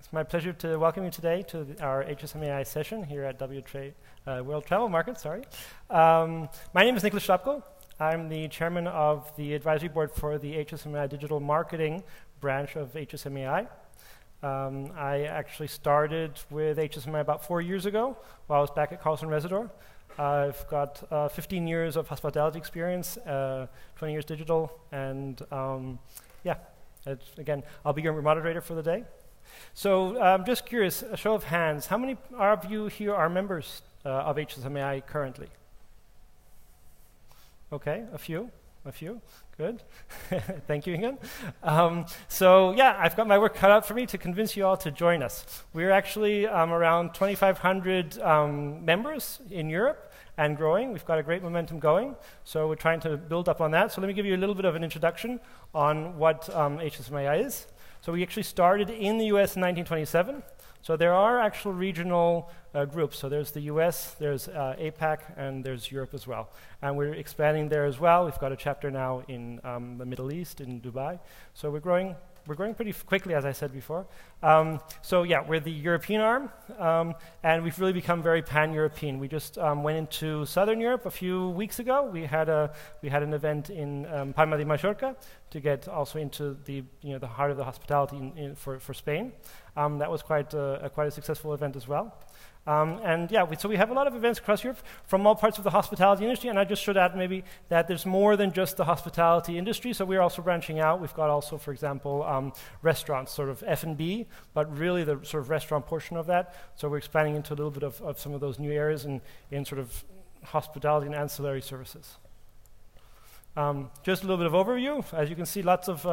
It's my pleasure to welcome you today to our HSMAI session here at World Travel Market. My name is Nicholas Schlapko. I'm the chairman of the advisory board for the HSMAI Digital Marketing branch of HSMAI. I actually started with HSMAI about 4 years ago while I was back at Carlson Residor. I've got 15 years of hospitality experience, 20 years digital, and again, I'll be your moderator for the day. So I'm just curious, a show of hands, how many of you here are members of HSMAI currently? Okay, a few, good. Thank you, Ingan. I've got my work cut out for me to convince you all to join us. We're actually around 2,500 members in Europe and growing. We've got a great momentum going, so we're trying to build up on that. So let me give you a little bit of an introduction on what HSMAI is. So we actually started in the US in 1927. So there are actual regional groups. So there's the US, there's APAC, and there's Europe as well. And we're expanding there as well. We've got a chapter now in the Middle East, in Dubai. So we're growing pretty quickly, as I said before. We're the European arm, and we've really become very pan-European. We just went into Southern Europe a few weeks ago. We had an event in Palma de Mallorca to get also into the heart of the hospitality for Spain. That was quite a successful event as well. So we have a lot of events across Europe from all parts of the hospitality industry, and I just showed out maybe that there's more than just the hospitality industry, so we're also branching out. We've got also, for example, restaurants, sort of F&B, but really the sort of restaurant portion of that. So we're expanding into a little bit of some of those new areas in sort of hospitality and ancillary services. Just a little bit of overview. As you can see, lots of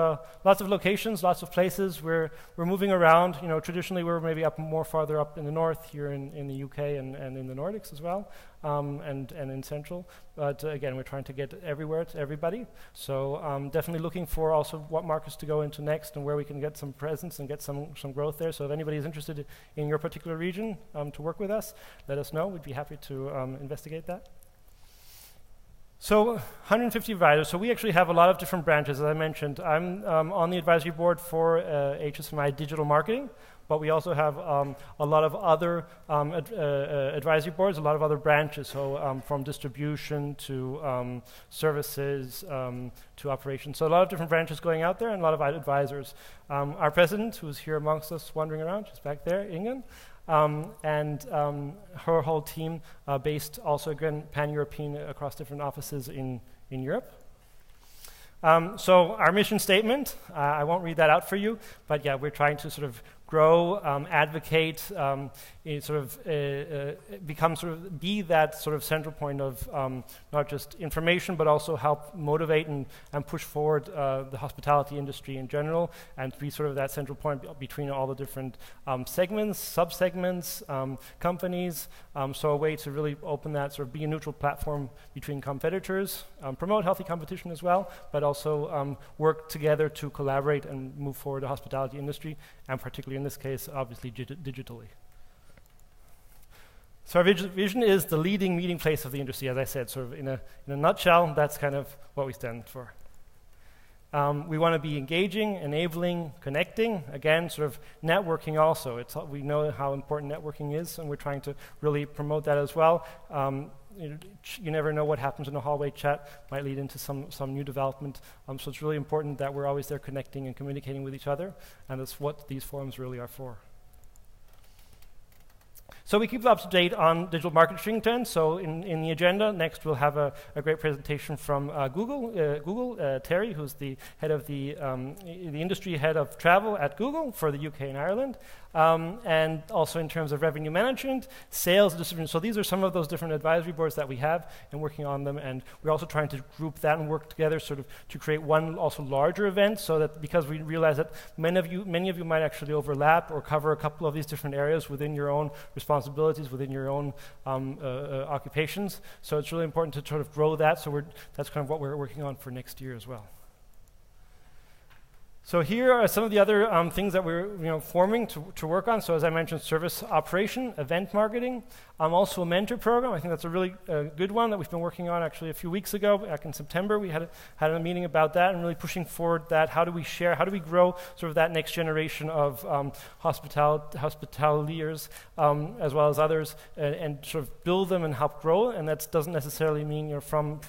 locations, lots of places. We're moving around. Traditionally we're maybe more farther up in the north, here in the UK and in the Nordics as well, and in Central. But again, we're trying to get everywhere to everybody. So definitely looking for also what markets to go into next and where we can get some presence and get some growth there. So if anybody is interested in your particular region to work with us, let us know. We'd be happy to investigate that. So 150 advisors. So we actually have a lot of different branches, as I mentioned. I'm on the advisory board for HSMAI Digital Marketing, but we also have a lot of other advisory boards, a lot of other branches, so from distribution to services to operations. So a lot of different branches going out there and a lot of advisors. Our president, who's here amongst us wandering around, she's back there, Ingen. And her whole team based also, again, pan-European across different offices in Europe. So our mission statement, I won't read that out for you, but yeah, we're trying to sort of grow, advocate, be that sort of central point of not just information, but also help motivate and push forward the hospitality industry in general, and be sort of that central point between all the different segments, sub-segments, companies. So a way to really open that, sort of be a neutral platform between competitors, promote healthy competition as well, but also work together to collaborate and move forward the hospitality industry, and particularly in this case, obviously digitally. So our vision is the leading meeting place of the industry, as I said, sort of in a nutshell, that's kind of what we stand for. We want to be engaging, enabling, connecting, again, sort of networking also. We know how important networking is, and we're trying to really promote that as well. You never know what happens in a hallway chat, might lead into some new development. So it's really important that we're always there connecting and communicating with each other, and that's what these forums really are for. So we keep up to date on digital marketing trends. So in the agenda, next we'll have a great presentation from Google, Terry, who's the head of the industry head of travel at Google for the UK and Ireland. And also in terms of revenue management, sales, and distribution. So these are some of those different advisory boards that we have and working on them. And we're also trying to group that and work together sort of to create one also larger event, so that because we realize that many of you might actually overlap or cover a couple of these different areas within your own responsibilities, within your own occupations. So it's really important to sort of grow that. So that's kind of what we're working on for next year as well. So here are some of the other things that we're forming to work on. So as I mentioned, service operation, event marketing, also a mentor program. I think that's a really good one that we've been working on actually a few weeks ago. Back in September, we had a meeting about that and really pushing forward that. How do we share? How do we grow sort of that next generation of hospitaliers as well as others, and sort of build them and help grow? And that doesn't necessarily mean you're from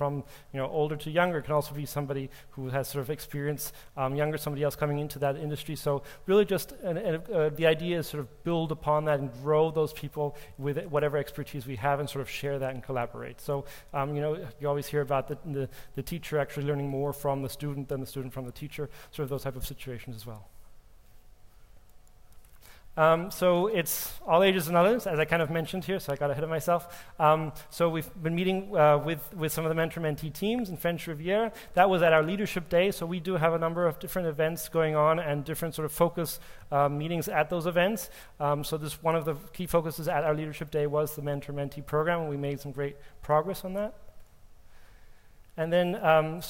older to younger. It can also be somebody who has sort of experience younger, somebody else coming into that industry. So really just the idea is sort of build upon that and grow those people with whatever expertise we have and sort of share that and collaborate. So you always hear about the teacher actually learning more from the student than the student from the teacher, sort of those type of situations as well. So it's all ages and others, as I kind of mentioned here, so I got ahead of myself. So we've been meeting with some of the mentor-mentee teams in French Riviera. That was at our leadership day, so we do have a number of different events going on and different sort of focus meetings at those events. So this one of the key focuses at our leadership day was the mentor-mentee program, and we made some great progress on that. And then,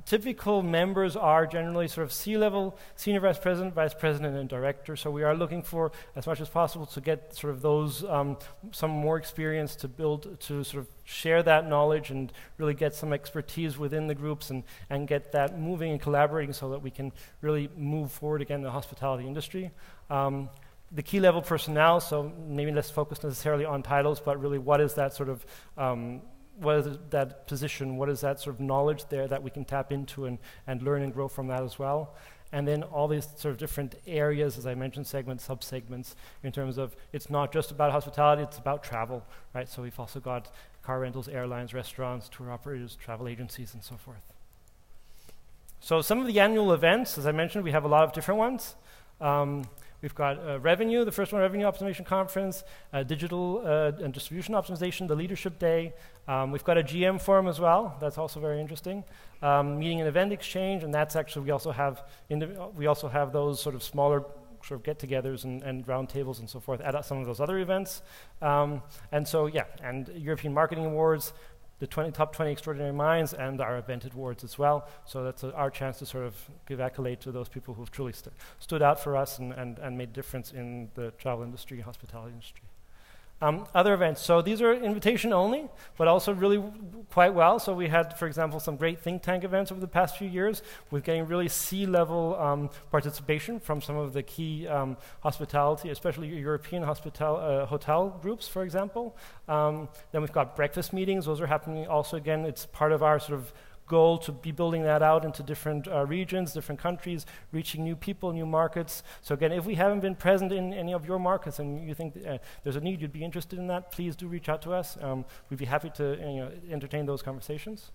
typical members are generally sort of C-level, senior vice president, and director. So we are looking for, as much as possible, to get sort of those, some more experience to build, to sort of share that knowledge and really get some expertise within the groups and get that moving and collaborating so that we can really move forward again in the hospitality industry. The key level personnel, so maybe less focused necessarily on titles, but really what is that sort of what is that position, what is that sort of knowledge there that we can tap into and learn and grow from that as well. And then all these sort of different areas, as I mentioned, segments, sub-segments, in terms of it's not just about hospitality, it's about travel, right? So we've also got car rentals, airlines, restaurants, tour operators, travel agencies, and so forth. So some of the annual events, as I mentioned, we have a lot of different ones. We've got revenue, the first one, Revenue Optimization Conference, digital and distribution optimization, the Leadership Day. We've got a GM forum as well. That's also very interesting. Meeting and event exchange, and that's actually we also have those sort of smaller sort of get-togethers and roundtables and so forth at some of those other events. And so yeah, and European Marketing Awards, the top 20 extraordinary minds, and our event awards as well. So that's our chance to sort of give accolade to those people who've truly stood out for us and made a difference in the travel industry, hospitality industry. Other events, so these are invitation only, but also really quite well. So we had, for example, some great think tank events over the past few years with getting really C-level participation from some of the key hospitality, especially European hotel groups, for example. Then we've got breakfast meetings. Those are happening also, again, it's part of our sort of goal to be building that out into different regions, different countries, reaching new people, new markets. So again, if we haven't been present in any of your markets and you think there's a need, you'd be interested in that, please do reach out to us. We'd be happy to entertain those conversations.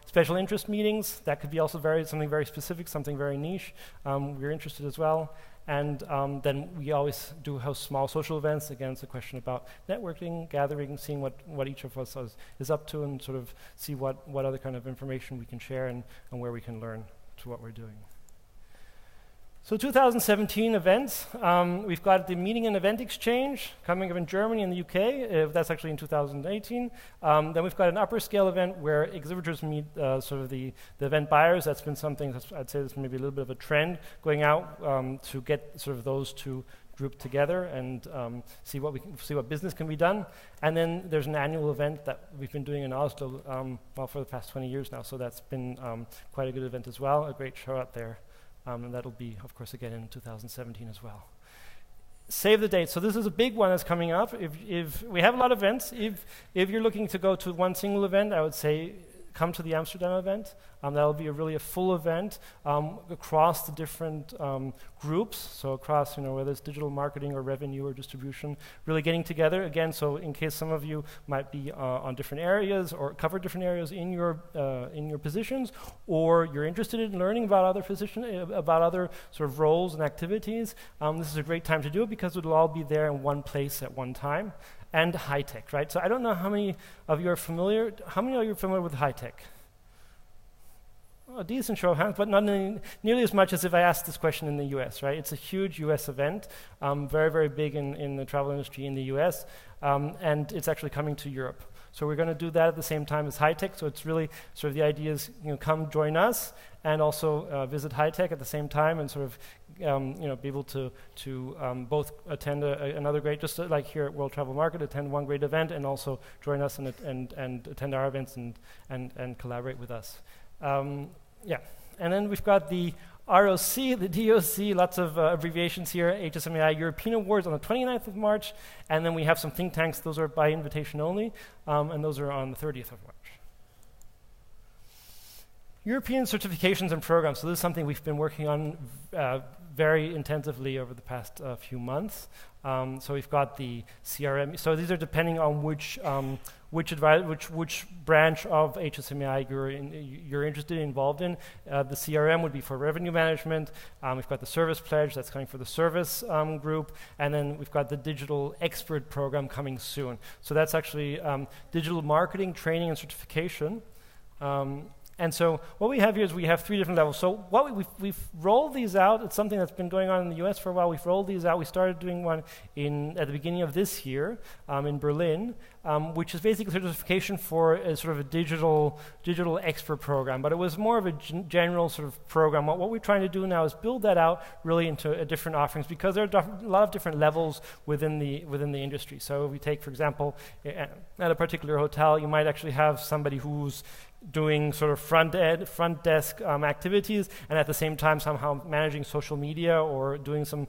Special interest meetings, that could be also something very specific, something very niche. We're interested as well. And then we always do host small social events. Again, it's a question about networking, gathering, seeing what each of us is up to, and sort of see what other kind of information we can share and where we can learn to what we're doing. So 2017 events, we've got the Meeting and Event Exchange coming up in Germany and the UK. That's actually in 2018. Then we've got an upper scale event where exhibitors meet sort of the event buyers. That's been something that's, I'd say that's maybe a little bit of a trend going out to get sort of those two grouped together and see what business can be done. And then there's an annual event that we've been doing in Oslo for the past 20 years now. So that's been quite a good event as well, a great show out there. And that'll be, of course, again in 2017 as well. Save the date. So this is a big one that's coming up. If we have a lot of events, if you're looking to go to one single event, I would say come to the Amsterdam event. That'll be really a full event across the different groups. So across, whether it's digital marketing or revenue or distribution, really getting together again. So in case some of you might be on different areas or cover different areas in your positions, or you're interested in learning about other sort of roles and activities, this is a great time to do it because it'll all be there in one place at one time. And high tech, right? So I don't know how many of you are familiar. How many of you are familiar with high tech? A decent show of hands, but not nearly as much as if I asked this question in the US, right? It's a huge US event, very, very big in the travel industry in the US, and it's actually coming to Europe. So we're going to do that at the same time as high tech. So it's really sort of the idea is, come join us and also visit high tech at the same time and sort of be able to both attend another great, just like here at World Travel Market, attend one great event and also join us and attend our events and collaborate with us. Yeah, and then we've got the ROC, the DOC, lots of abbreviations here, HSMAI European Awards on the 29th of March, and then we have some think tanks, those are by invitation only, and those are on the 30th of March. European certifications and programs, so this is something we've been working on very intensively over the past few months. So we've got the CRM, so these are depending on which branch of HSMAI you're interested, involved in. The CRM would be for revenue management. We've got the service pledge, that's coming for the service group. And then we've got the digital expert program coming soon. So that's actually digital marketing, training, and certification. And so what we have here is we have 3 different levels. So what we've rolled these out. It's something that's been going on in the US for a while. We've rolled these out. We started doing one at the beginning of this year in Berlin, which is basically certification for a sort of a digital expert program. But it was more of a general sort of program. What we're trying to do now is build that out really into different offerings, because there are a lot of different levels within the industry. So if we take, for example, at a particular hotel, you might actually have somebody who's doing sort of front desk activities, and at the same time somehow managing social media or doing some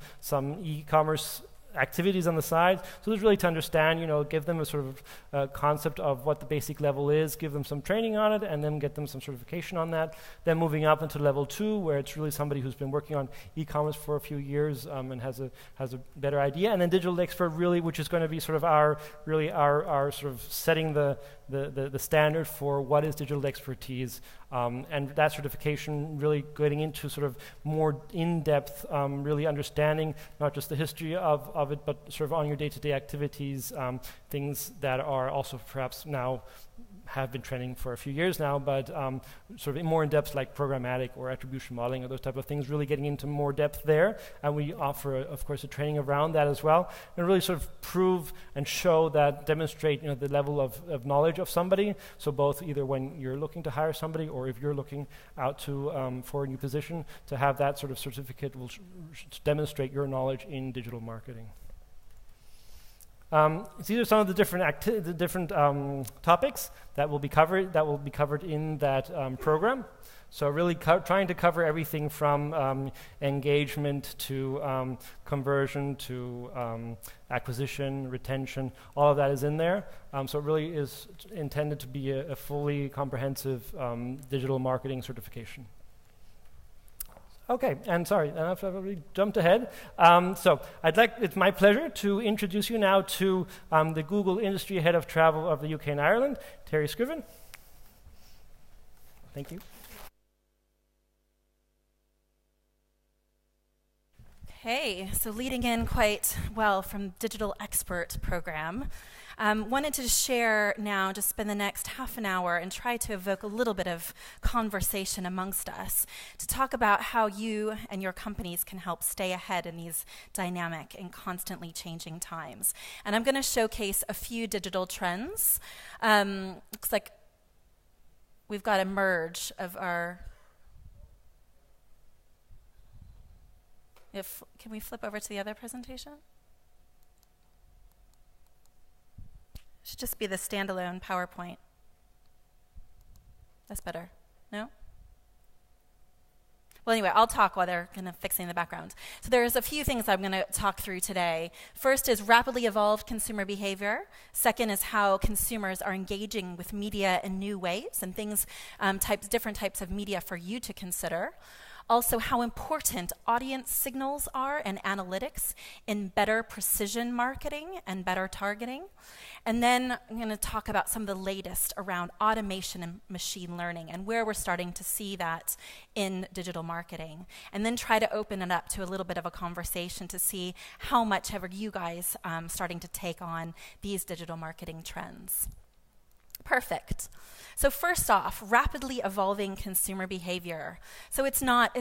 e-commerce activities on the side. So it's really to understand, give them a sort of concept of what the basic level is, give them some training on it, and then get them some certification on that. Then moving up into level 2, where it's really somebody who's been working on e-commerce for a few years and has a better idea. And then digital expert, really, which is going to be sort of our sort of setting the standard for what is digital expertise, and that certification really getting into sort of more in-depth, really understanding not just the history of it, but sort of on your day-to-day activities, things that are also perhaps now have been trending for a few years now, but sort of more in depth, like programmatic or attribution modeling or those type of things, really getting into more depth there. And we offer, of course, a training around that as well, and really sort of prove and show that, demonstrate the level of knowledge of somebody. So both either when you're looking to hire somebody or if you're looking out to for a new position, to have that sort of certificate will demonstrate your knowledge in digital marketing. These are some of the different topics that will be covered in that program. So really trying to cover everything from engagement to conversion to acquisition, retention. All of that is in there. So it really is intended to be a fully comprehensive digital marketing certification. Okay, and sorry, I've already jumped ahead. So it's my pleasure to introduce you now to the Google Industry Head of Travel of the UK and Ireland, Terry Scriven. Thank you. Hey, so leading in quite well from Digital Expert program. Wanted to share now, just spend the next half an hour and try to evoke a little bit of conversation amongst us to talk about how you and your companies can help stay ahead in these dynamic and constantly changing times. And I'm going to showcase a few digital trends. Looks like we've got a merge of our... Can we flip over to the other presentation? Should just be the standalone PowerPoint. That's better. No? Well, anyway, I'll talk while they're kind of fixing the background. So there's a few things I'm going to talk through today. First is rapidly evolved consumer behavior. Second is how consumers are engaging with media in new ways and things, different types of media for you to consider. Also, how important audience signals are and analytics in better precision marketing and better targeting. And then I'm going to talk about some of the latest around automation and machine learning and where we're starting to see that in digital marketing. And then try to open it up to a little bit of a conversation to see how much ever you guys starting to take on these digital marketing trends. Perfect. So first off, rapidly evolving consumer behavior. So it's not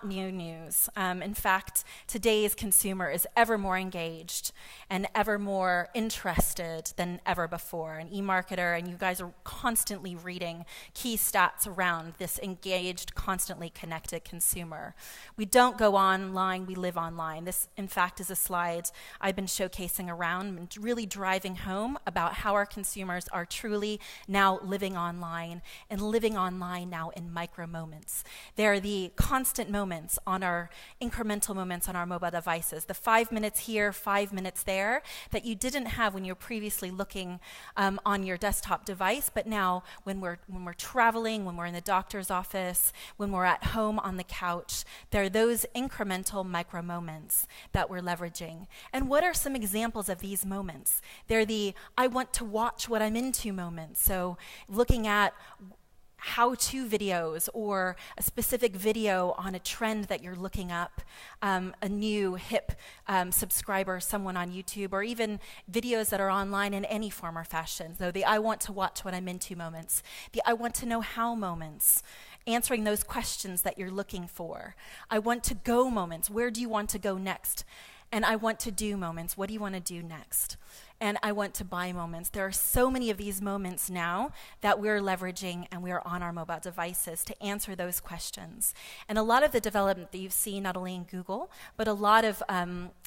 new news. In fact, today's consumer is ever more engaged and ever more interested than ever before. An e-marketer, and you guys are constantly reading key stats around this engaged, constantly connected consumer. We don't go online, we live online. This, in fact, is a slide I've been showcasing around and really driving home about how our consumers are truly now living online and living online now in micro moments. They're the constant moments on our incremental moments on our mobile devices, the 5 minutes here, 5 minutes there that you didn't have when you were previously looking on your desktop device, but now when we're traveling, when we're in the doctor's office, when we're at home on the couch, there are those incremental micro moments that we're leveraging. And what are some examples of these moments? They're the I want to watch what I'm into moments. So looking at how-to videos or a specific video on a trend that you're looking up, a new hip subscriber, someone on YouTube, or even videos that are online in any form or fashion. So the I want to watch what I'm into moments, the I want to know how moments, answering those questions that you're looking for. I want to go moments, where do you want to go next? And I want to do moments, what do you want to do next? And I want to buy moments. There are so many of these moments now that we're leveraging and we're on our mobile devices to answer those questions. And a lot of the development that you've seen not only in Google, but a lot of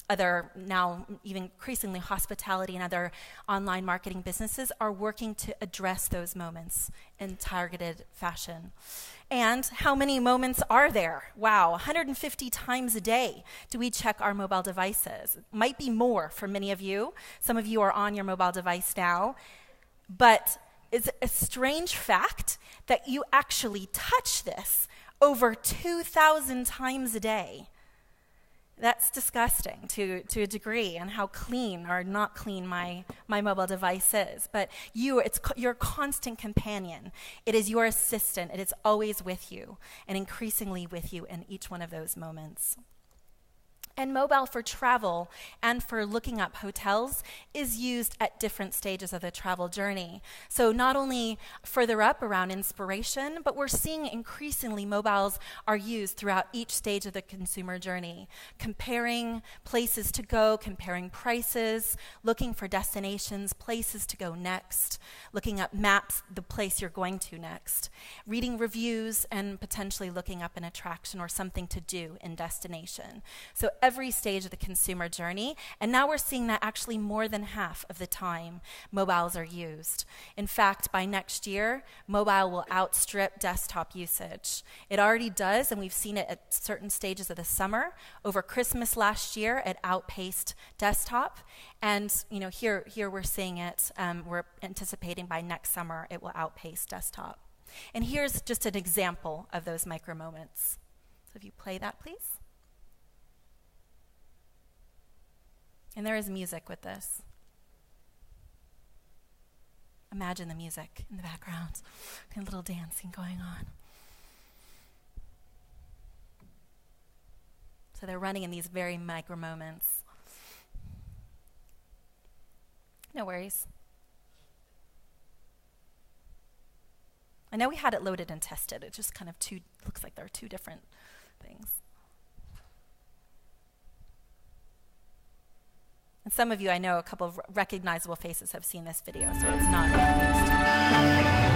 other now even increasingly hospitality and other online marketing businesses are working to address those moments in targeted fashion. And how many moments are there? Wow, 150 times a day do we check our mobile devices. Might be more for many of you. Some of you are on your mobile device now. But it's a strange fact that you actually touch this over 2,000 times a day. That's disgusting to a degree, and how clean or not clean my mobile device is. But it's your constant companion. It is your assistant. It is always with you and increasingly with you in each one of those moments. And mobile for travel and for looking up hotels is used at different stages of the travel journey. So not only further up around inspiration, but we're seeing increasingly mobiles are used throughout each stage of the consumer journey, comparing places to go, comparing prices, looking for destinations, places to go next, looking up maps, the place you're going to next, reading reviews, and potentially looking up an attraction or something to do in destination. So every stage of the consumer journey, and now we're seeing that actually more than half of the time mobiles are used. In fact, by next year, mobile will outstrip desktop usage. It already does, and we've seen it at certain stages of the summer. Over Christmas last year, it outpaced desktop, and here we're seeing it. We're anticipating by next summer it will outpace desktop. And here's just an example of those micro moments. So if you play that, please. And there is music with this. Imagine the music in the background, a little dancing going on. So they're running in these very micro moments. No worries. I know we had it loaded and tested. It just kind of looks like there are two different things. And some of you, I know a couple of recognizable faces have seen this video, so it's not news.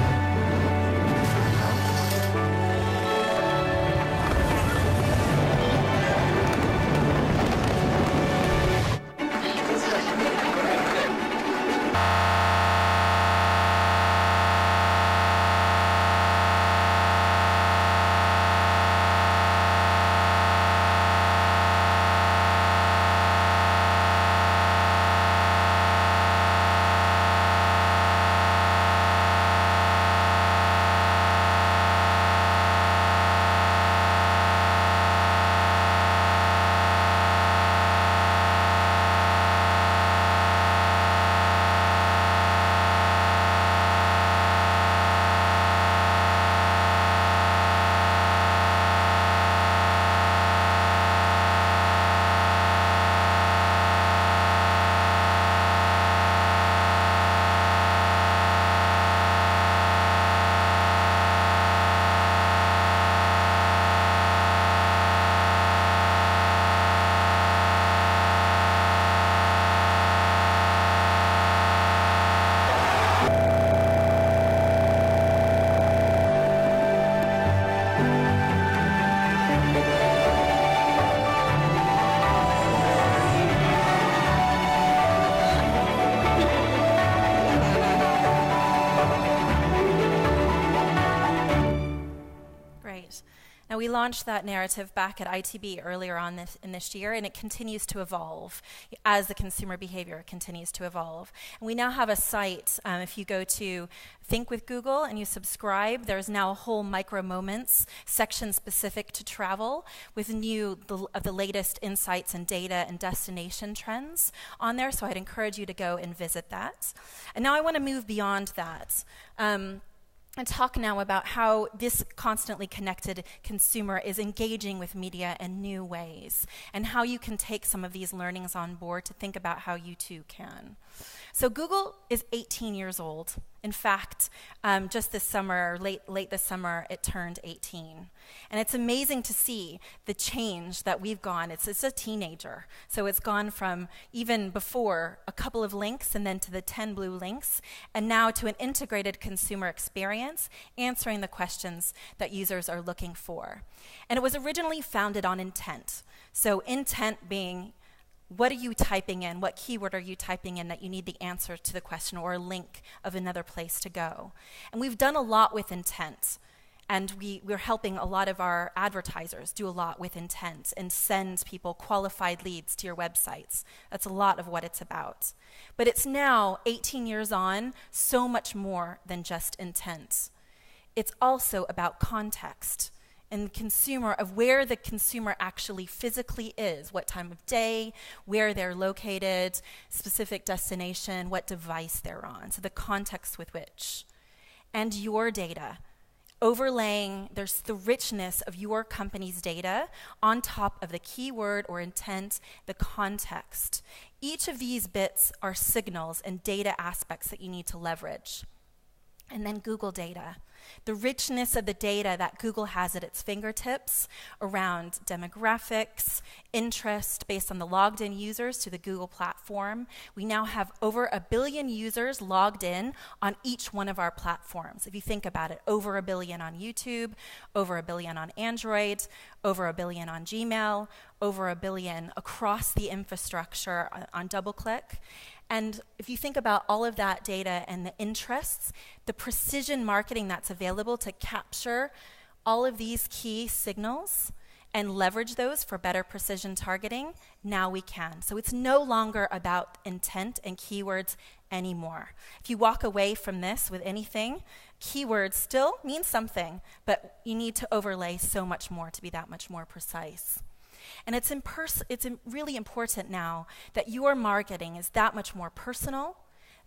Now, we launched that narrative back at ITB earlier on in this year, and it continues to evolve as the consumer behavior continues to evolve. And we now have a site, if you go to Think with Google and you subscribe, there's now a whole micro moments section specific to travel with the latest insights and data and destination trends on there. So I'd encourage you to go and visit that. And now I want to move beyond that. And talk now about how this constantly connected consumer is engaging with media in new ways, and how you can take some of these learnings on board to think about how you too can. So Google is 18 years old. In fact, just this summer, late this summer, it turned 18. And it's amazing to see the change that we've gone. It's a teenager. So it's gone from even before a couple of links and then to the 10 blue links, and now to an integrated consumer experience, answering the questions that users are looking for. And it was originally founded on intent. So intent being, what are you typing in? What keyword are you typing in that you need the answer to the question or a link of another place to go? And we've done a lot with intent. And we're helping a lot of our advertisers do a lot with intent and send people qualified leads to your websites. That's a lot of what it's about. But it's now, 18 years on, so much more than just intent. It's also about context and consumer, of where the consumer actually physically is, what time of day, where they're located, specific destination, what device they're on, so the context with which. And your data, overlaying, there's the richness of your company's data on top of the keyword or intent, the context. Each of these bits are signals and data aspects that you need to leverage. And then Google data. The richness of the data that Google has at its fingertips around demographics, interest based on the logged in users to the Google platform. We now have over 1 billion users logged in on each one of our platforms. If you think about it, over 1 billion on YouTube, over 1 billion on Android, over 1 billion on Gmail, over 1 billion across the infrastructure on DoubleClick. And if you think about all of that data and the interests, the precision marketing that's available to capture all of these key signals and leverage those for better precision targeting, now we can. So it's no longer about intent and keywords anymore. If you walk away from this with anything, keywords still mean something, but you need to overlay so much more to be that much more precise. And it's really important now that your marketing is that much more personal,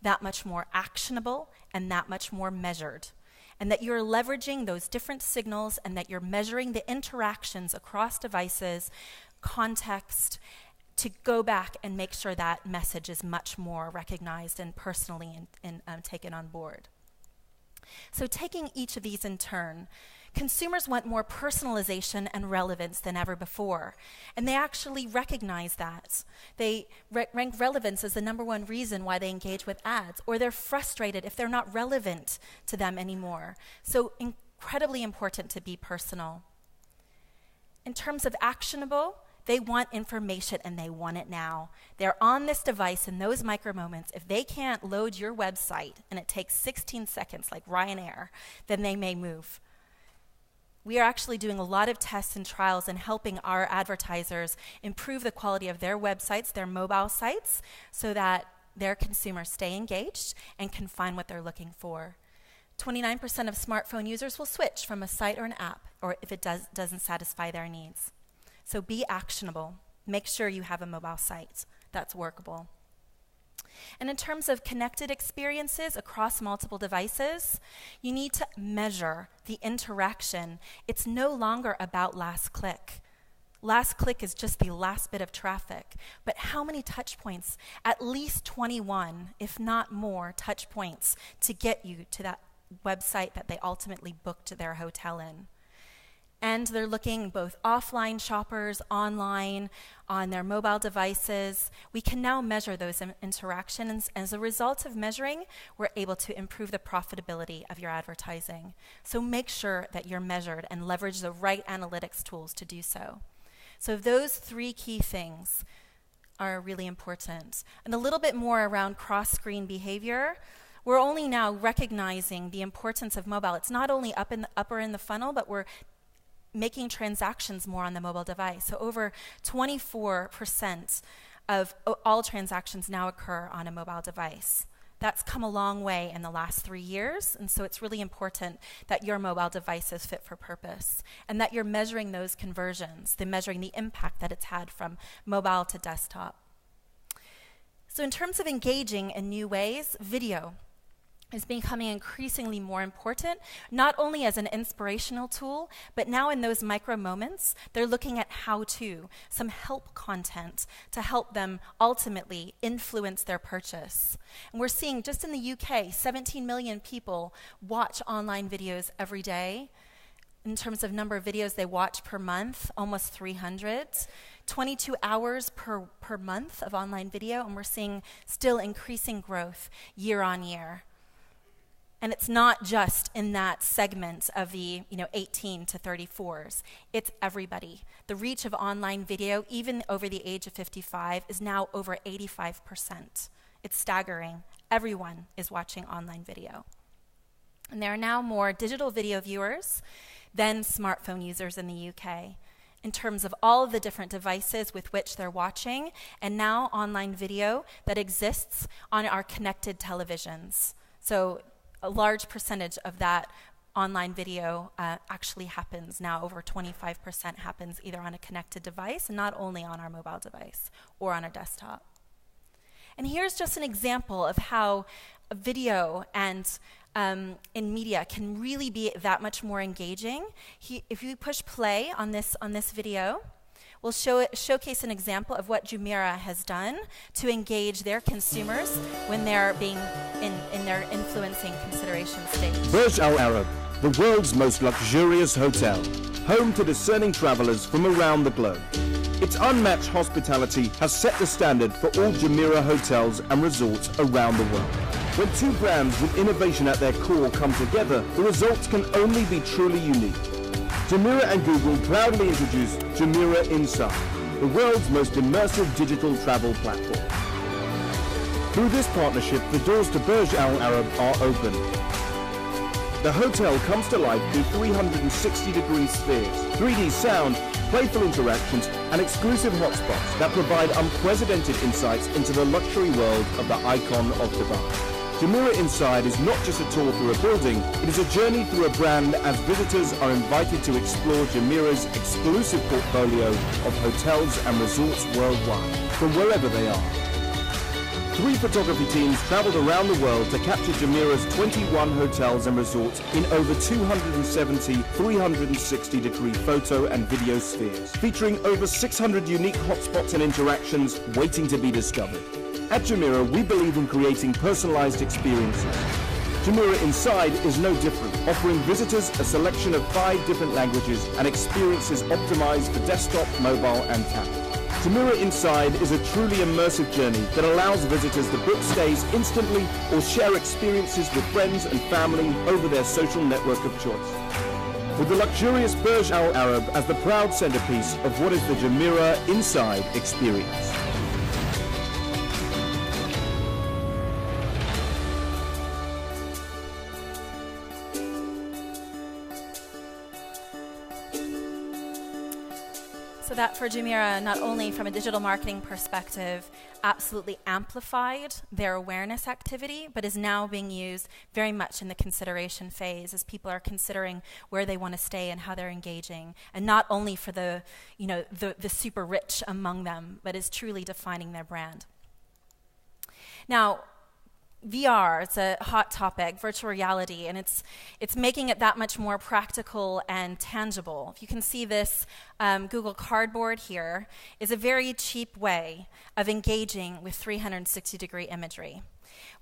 that much more actionable, and that much more measured. And that you're leveraging those different signals and that you're measuring the interactions across devices, context, to go back and make sure that message is much more recognized and personally and taken on board. So taking each of these in turn, consumers want more personalization and relevance than ever before, and they actually recognize that. They rank relevance as the #1 reason why they engage with ads, or they're frustrated if they're not relevant to them anymore. So incredibly important to be personal. In terms of actionable, they want information and they want it now. They're on this device in those micro moments. If they can't load your website and it takes 16 seconds like Ryanair, then they may move. We are actually doing a lot of tests and trials and helping our advertisers improve the quality of their websites, their mobile sites, so that their consumers stay engaged and can find what they're looking for. 29% of smartphone users will switch from a site or an app, or if it doesn't satisfy their needs. So be actionable. Make sure you have a mobile site that's workable. And in terms of connected experiences across multiple devices, you need to measure the interaction. It's no longer about last click. Last click is just the last bit of traffic. But how many touch points? At least 21, if not more, touch points to get you to that website that they ultimately booked their hotel in. And they're looking both offline shoppers, online, on their mobile devices. We can now measure those interactions. As a result of measuring, we're able to improve the profitability of your advertising. So make sure that you're measured and leverage the right analytics tools to do so. So those 3 key things are really important. And a little bit more around cross-screen behavior. We're only now recognizing the importance of mobile. It's not only upper in the funnel, but we're making transactions more on the mobile device. So over 24% of all transactions now occur on a mobile device. That's come a long way in the last 3 years, and so it's really important that your mobile device is fit for purpose and that you're measuring those conversions, measuring the impact that it's had from mobile to desktop. So in terms of engaging in new ways, video is becoming increasingly more important, not only as an inspirational tool, but now in those micro moments, they're looking at how-to, some help content to help them ultimately influence their purchase. And we're seeing just in the UK, 17 million people watch online videos every day. In terms of number of videos they watch per month, almost 300. 22 hours per month of online video, and we're seeing still increasing growth year on year. And it's not just in that segment of the 18 to 34s. It's everybody. The reach of online video, even over the age of 55, is now over 85%. It's staggering. Everyone is watching online video. And there are now more digital video viewers than smartphone users in the UK in terms of all of the different devices with which they're watching, and now online video that exists on our connected televisions. So a large percentage of that online video actually happens now. Over 25% happens either on a connected device, and not only on our mobile device or on a desktop. And here's just an example of how video and in media can really be that much more engaging. If you push play on this video, we'll showcase an example of what Jumeirah has done to engage their consumers when they're being in their influencing consideration stage. Burj Al Arab, the world's most luxurious hotel, home to discerning travelers from around the globe. Its unmatched hospitality has set the standard for all Jumeirah hotels and resorts around the world. When two brands with innovation at their core come together, the results can only be truly unique. Jumeirah and Google proudly introduce Jumeirah Inside, the world's most immersive digital travel platform. Through this partnership, the doors to Burj Al Arab are open. The hotel comes to life through 360-degree spheres, 3D sound, playful interactions, and exclusive hotspots that provide unprecedented insights into the luxury world of the icon of Dubai. Jumeirah Inside is not just a tour through a building, it is a journey through a brand as visitors are invited to explore Jumeirah's exclusive portfolio of hotels and resorts worldwide, from wherever they are. 3 photography teams traveled around the world to capture Jumeirah's 21 hotels and resorts in over 270 360-degree photo and video spheres, featuring over 600 unique hotspots and interactions waiting to be discovered. At Jumeirah, we believe in creating personalized experiences. Jumeirah Inside is no different, offering visitors a selection of 5 different languages and experiences optimized for desktop, mobile, and tablet. Jumeirah Inside is a truly immersive journey that allows visitors to book stays instantly or share experiences with friends and family over their social network of choice. With the luxurious Burj Al Arab as the proud centerpiece of what is the Jumeirah Inside experience. So that for Jumeirah, not only from a digital marketing perspective, absolutely amplified their awareness activity, but is now being used very much in the consideration phase as people are considering where they want to stay and how they're engaging, and not only for the super rich among them, but is truly defining their brand. Now, VR, it's a hot topic, virtual reality, and it's making it that much more practical and tangible. If you can see this Google Cardboard here, is a very cheap way of engaging with 360-degree imagery.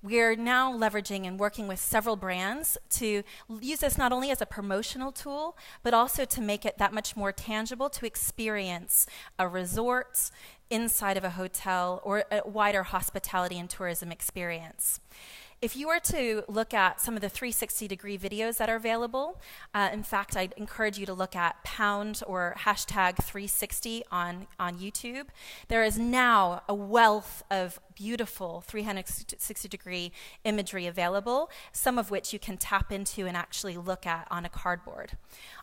We're now leveraging and working with several brands to use this not only as a promotional tool, but also to make it that much more tangible to experience a resort inside of a hotel or a wider hospitality and tourism experience. If you were to look at some of the 360-degree videos that are available, in fact, I'd encourage you to look at pound or hashtag 360 on YouTube. There is now a wealth of beautiful 360-degree imagery available, some of which you can tap into and actually look at on a cardboard.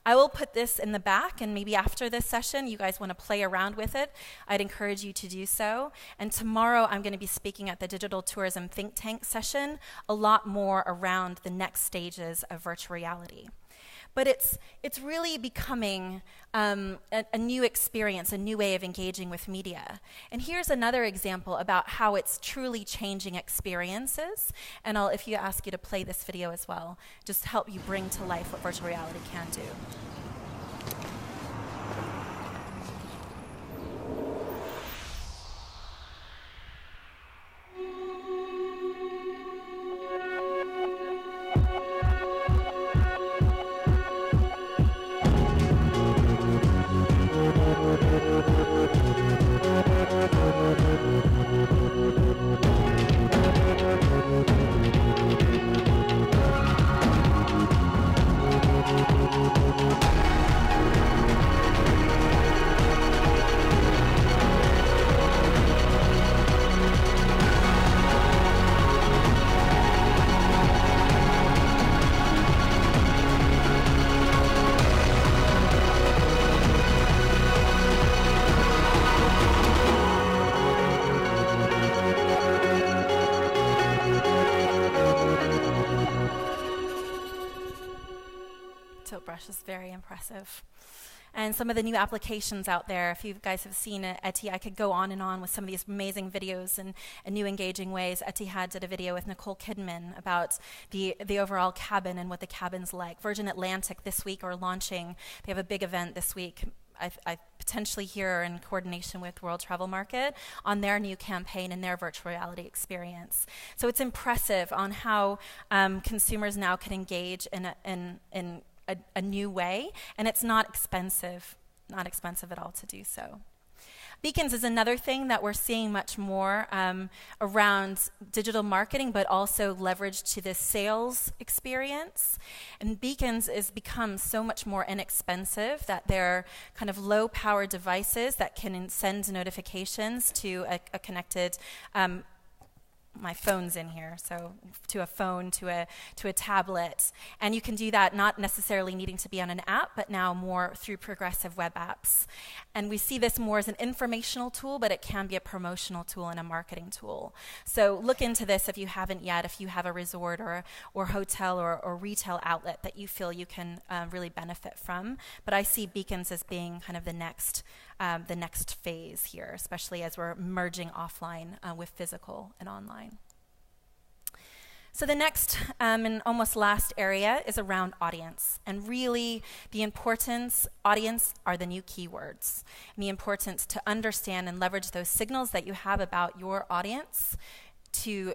I will put this in the back, and maybe after this session, you guys want to play around with it. I'd encourage you to do so. And tomorrow, I'm going to be speaking at the Digital Tourism Think Tank session, a lot more around the next stages of virtual reality. But it's really becoming a new experience, a new way of engaging with media. And here's another example about how it's truly changing experiences. And if you ask you to play this video as well, just help you bring to life what virtual reality can do. Brush is very impressive. And some of the new applications out there, if you guys have seen it, Etty, I could go on and on with some of these amazing videos and new engaging ways. Etihad did a video with Nicole Kidman about the overall cabin and what the cabin's like. Virgin Atlantic this week are launching, they have a big event this week, I potentially here in coordination with World Travel Market on their new campaign and their virtual reality experience. So it's impressive on how consumers now can engage in a new way, and it's not expensive at all to do so. Beacons is another thing that we're seeing much more around digital marketing, but also leveraged to the sales experience. And beacons has become so much more inexpensive that they're kind of low-power devices that can send notifications to a connected my phone's in here, so to a phone, to a tablet. And you can do that not necessarily needing to be on an app, but now more through progressive web apps. And we see this more as an informational tool, but it can be a promotional tool and a marketing tool. So look into this if you haven't yet, if you have a resort or hotel or retail outlet that you feel you can really benefit from. But I see beacons as being kind of the next phase here, especially as we're merging offline with physical and online. So the next and almost last area is around audience. And really, the audience are the new keywords. And the importance to understand and leverage those signals that you have about your audience to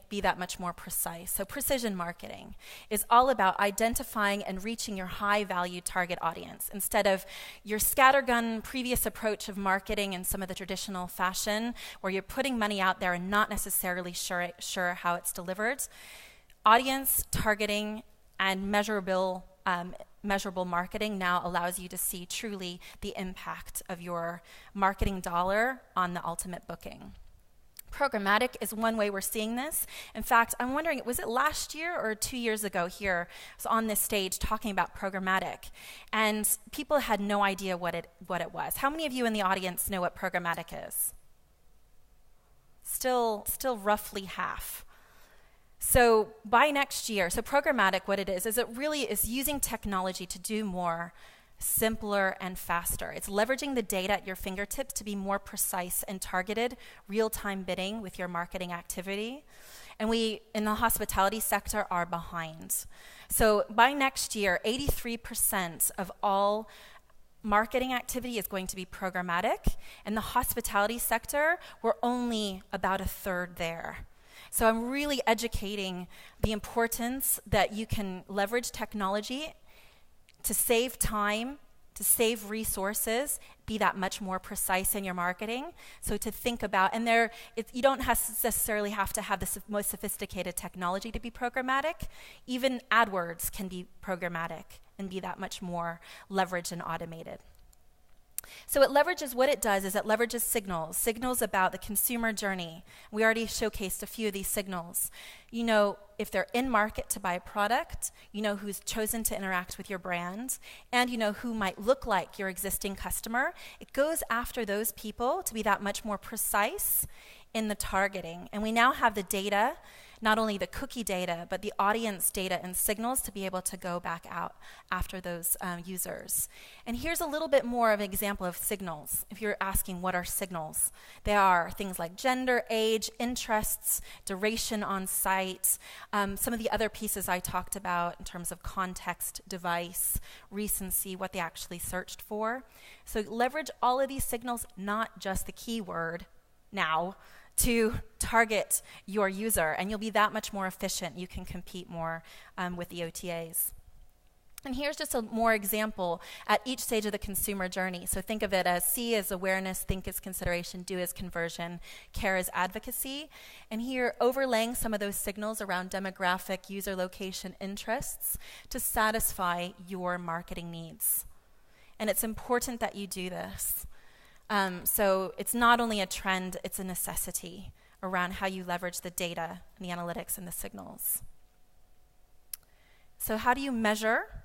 be that much more precise. So precision marketing is all about identifying and reaching your high-value target audience instead of your scattergun previous approach of marketing in some of the traditional fashion where you're putting money out there and not necessarily sure how it's delivered. Audience targeting and measurable marketing now allows you to see truly the impact of your marketing dollar on the ultimate booking. Programmatic is one way we're seeing this. In fact, I'm wondering, was it last year or 2 years ago here, I was on this stage talking about programmatic, and people had no idea what it was. How many of you in the audience know what programmatic is? Still roughly half. So by next year, so programmatic, what it is it really is using technology to do more, simpler and faster. It's leveraging the data at your fingertips to be more precise and targeted, real-time bidding with your marketing activity. And we, in the hospitality sector, are behind. So by next year, 83% of all marketing activity is going to be programmatic. In the hospitality sector, we're only about a third there. So I'm really educating the importance that you can leverage technology to save time, to save resources, be that much more precise in your marketing. So to think about, and you don't necessarily have to have the most sophisticated technology to be programmatic. Even AdWords can be programmatic and be that much more leveraged and automated. So what it does is it leverages signals about the consumer journey. We already showcased a few of these signals. You know if they're in market to buy a product, you know who's chosen to interact with your brand, and you know who might look like your existing customer. It goes after those people to be that much more precise in the targeting. And we now have the data, not only the cookie data, but the audience data and signals to be able to go back out after those users. And here's a little bit more of an example of signals. If you're asking what are signals, they are things like gender, age, interests, duration on site, some of the other pieces I talked about in terms of context, device, recency, what they actually searched for. So leverage all of these signals, not just the keyword now, to target your user, and you'll be that much more efficient. You can compete more with the OTAs. And here's just a more example at each stage of the consumer journey. So think of it as C as awareness, think as consideration, do as conversion, care as advocacy. And here, overlaying some of those signals around demographic, user location, interests to satisfy your marketing needs. And it's important that you do this. So it's not only a trend, it's a necessity around how you leverage the data and the analytics and the signals. So how do you measure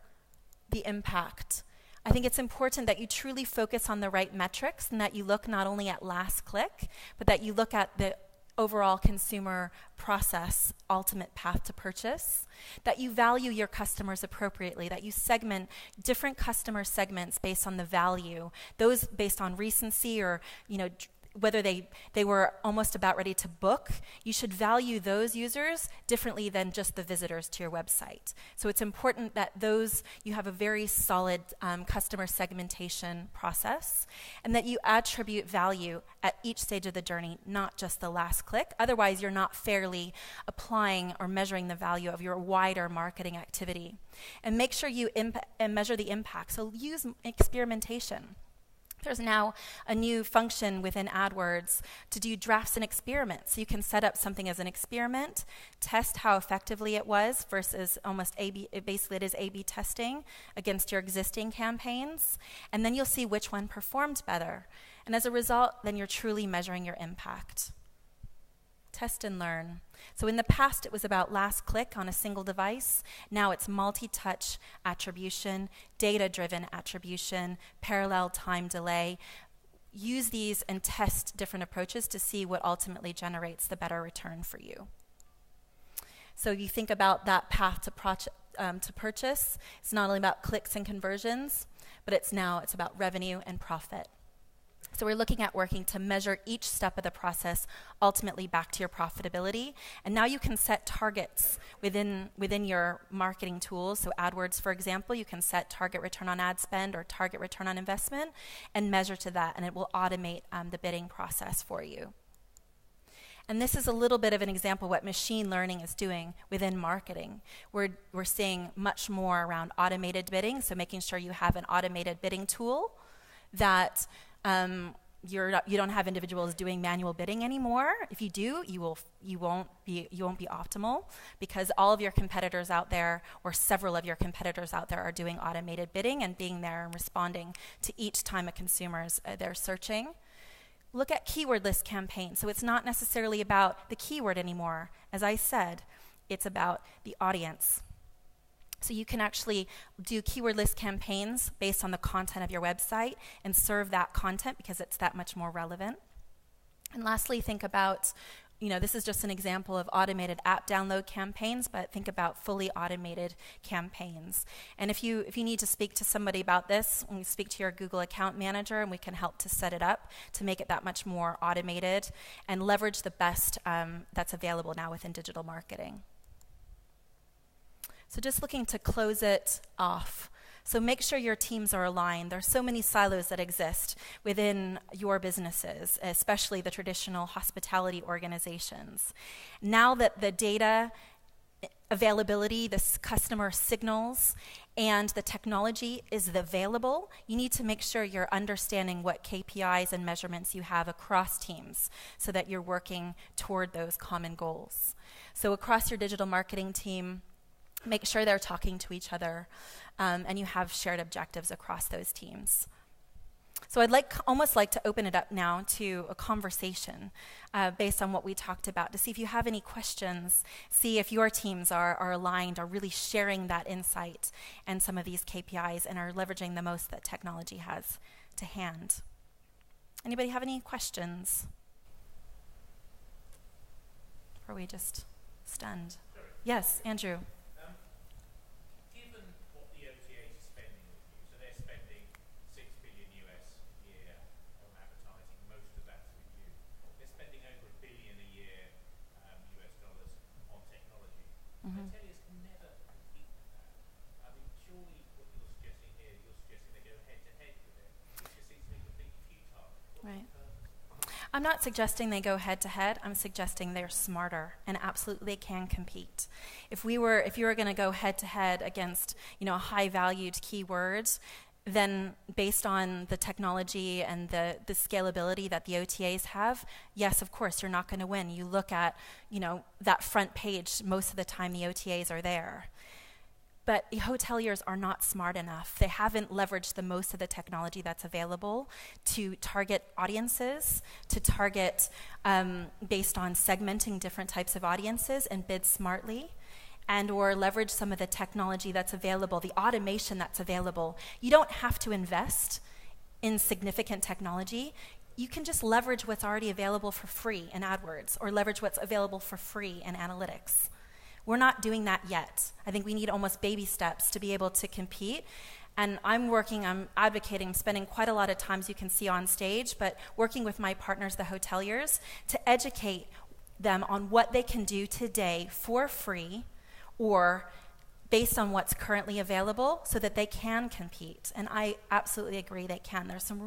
the impact? I think it's important that you truly focus on the right metrics and that you look not only at last click, but that you look at the overall consumer process, ultimate path to purchase, that you value your customers appropriately, that you segment different customer segments based on the value, those based on recency or, whether they were almost about ready to book. You should value those users differently than just the visitors to your website. So it's important that you have a very solid customer segmentation process, and that you attribute value at each stage of the journey, not just the last click. Otherwise, you're not fairly applying or measuring the value of your wider marketing activity. And make sure you measure the impact. So use experimentation. There's now a new function within AdWords to do drafts and experiments. So you can set up something as an experiment, test how effectively it was versus almost basically it is A/B testing against your existing campaigns, and then you'll see which one performed better. And as a result, then you're truly measuring your impact. Test and learn. So in the past, it was about last click on a single device. Now it's multi-touch attribution, data-driven attribution, parallel time delay. Use these and test different approaches to see what ultimately generates the better return for you. So you think about that path to purchase. It's not only about clicks and conversions, but it's about revenue and profit. So we're looking at working to measure each step of the process, ultimately back to your profitability. And now you can set targets within your marketing tools. So AdWords, for example, you can set target return on ad spend or target return on investment and measure to that, and it will automate the bidding process for you. And this is a little bit of an example of what machine learning is doing within marketing. We're seeing much more around automated bidding, so making sure you have an automated bidding tool that you don't have individuals doing manual bidding anymore. If you do, you won't be optimal, because all of your competitors out there, or several of your competitors out there, are doing automated bidding and being there and responding to each time a consumer's they're searching. Look at keyword list campaigns. So it's not necessarily about the keyword anymore. As I said, it's about the audience. So you can actually do keyword list campaigns based on the content of your website and serve that content because it's that much more relevant. And lastly, think about, this is just an example of automated app download campaigns, but think about fully automated campaigns. And if you need to speak to somebody about this, when you speak to your Google account manager, and we can help to set it up to make it that much more automated and leverage the best that's available now within digital marketing. So just looking to close it off. So make sure your teams are aligned. There are so many silos that exist within your businesses, especially the traditional hospitality organizations. Now that the data availability, the customer signals, and the technology is available, you need to make sure you're understanding what KPIs and measurements you have across teams so that you're working toward those common goals. So across your digital marketing team, make sure they're talking to each other, and you have shared objectives across those teams. So I'd almost like to open it up now to a conversation based on what we talked about, to see if you have any questions, see if your teams are aligned, are really sharing that insight and some of these KPIs and are leveraging the most that technology has to hand. Anybody have any questions? Or are we just stunned? Sorry. Yes, Andrew. Given what the OTAs are spending with you, so they're spending $6 billion US a year on advertising, most of that through you. They're spending over $1 billion a year US dollars on technology. Hoteliers can never compete with that. I mean, surely what you're suggesting here, you're suggesting they go head to head with it. It just seems to me completely futile. Right. I'm not suggesting they go head to head. I'm suggesting they're smarter and absolutely can compete. If you were going to go head to head against, high valued keywords, then based on the technology and the scalability that the OTAs have, yes, of course, you're not going to win. You look at, that front page, most of the time the OTAs are there. But hoteliers are not smart enough. They haven't leveraged the most of the technology that's available to target audiences, to target based on segmenting different types of audiences and bid smartly, and or leverage some of the technology that's available, the automation that's available. You don't have to invest in significant technology. You can just leverage what's already available for free in AdWords or leverage what's available for free in analytics. We're not doing that yet. I think we need almost baby steps to be able to compete. And I'm advocating, I'm spending quite a lot of time, as you can see on stage, but working with my partners, the hoteliers, to educate them on what they can do today for free or based on what's currently available so that they can compete. And I absolutely agree they can. There's some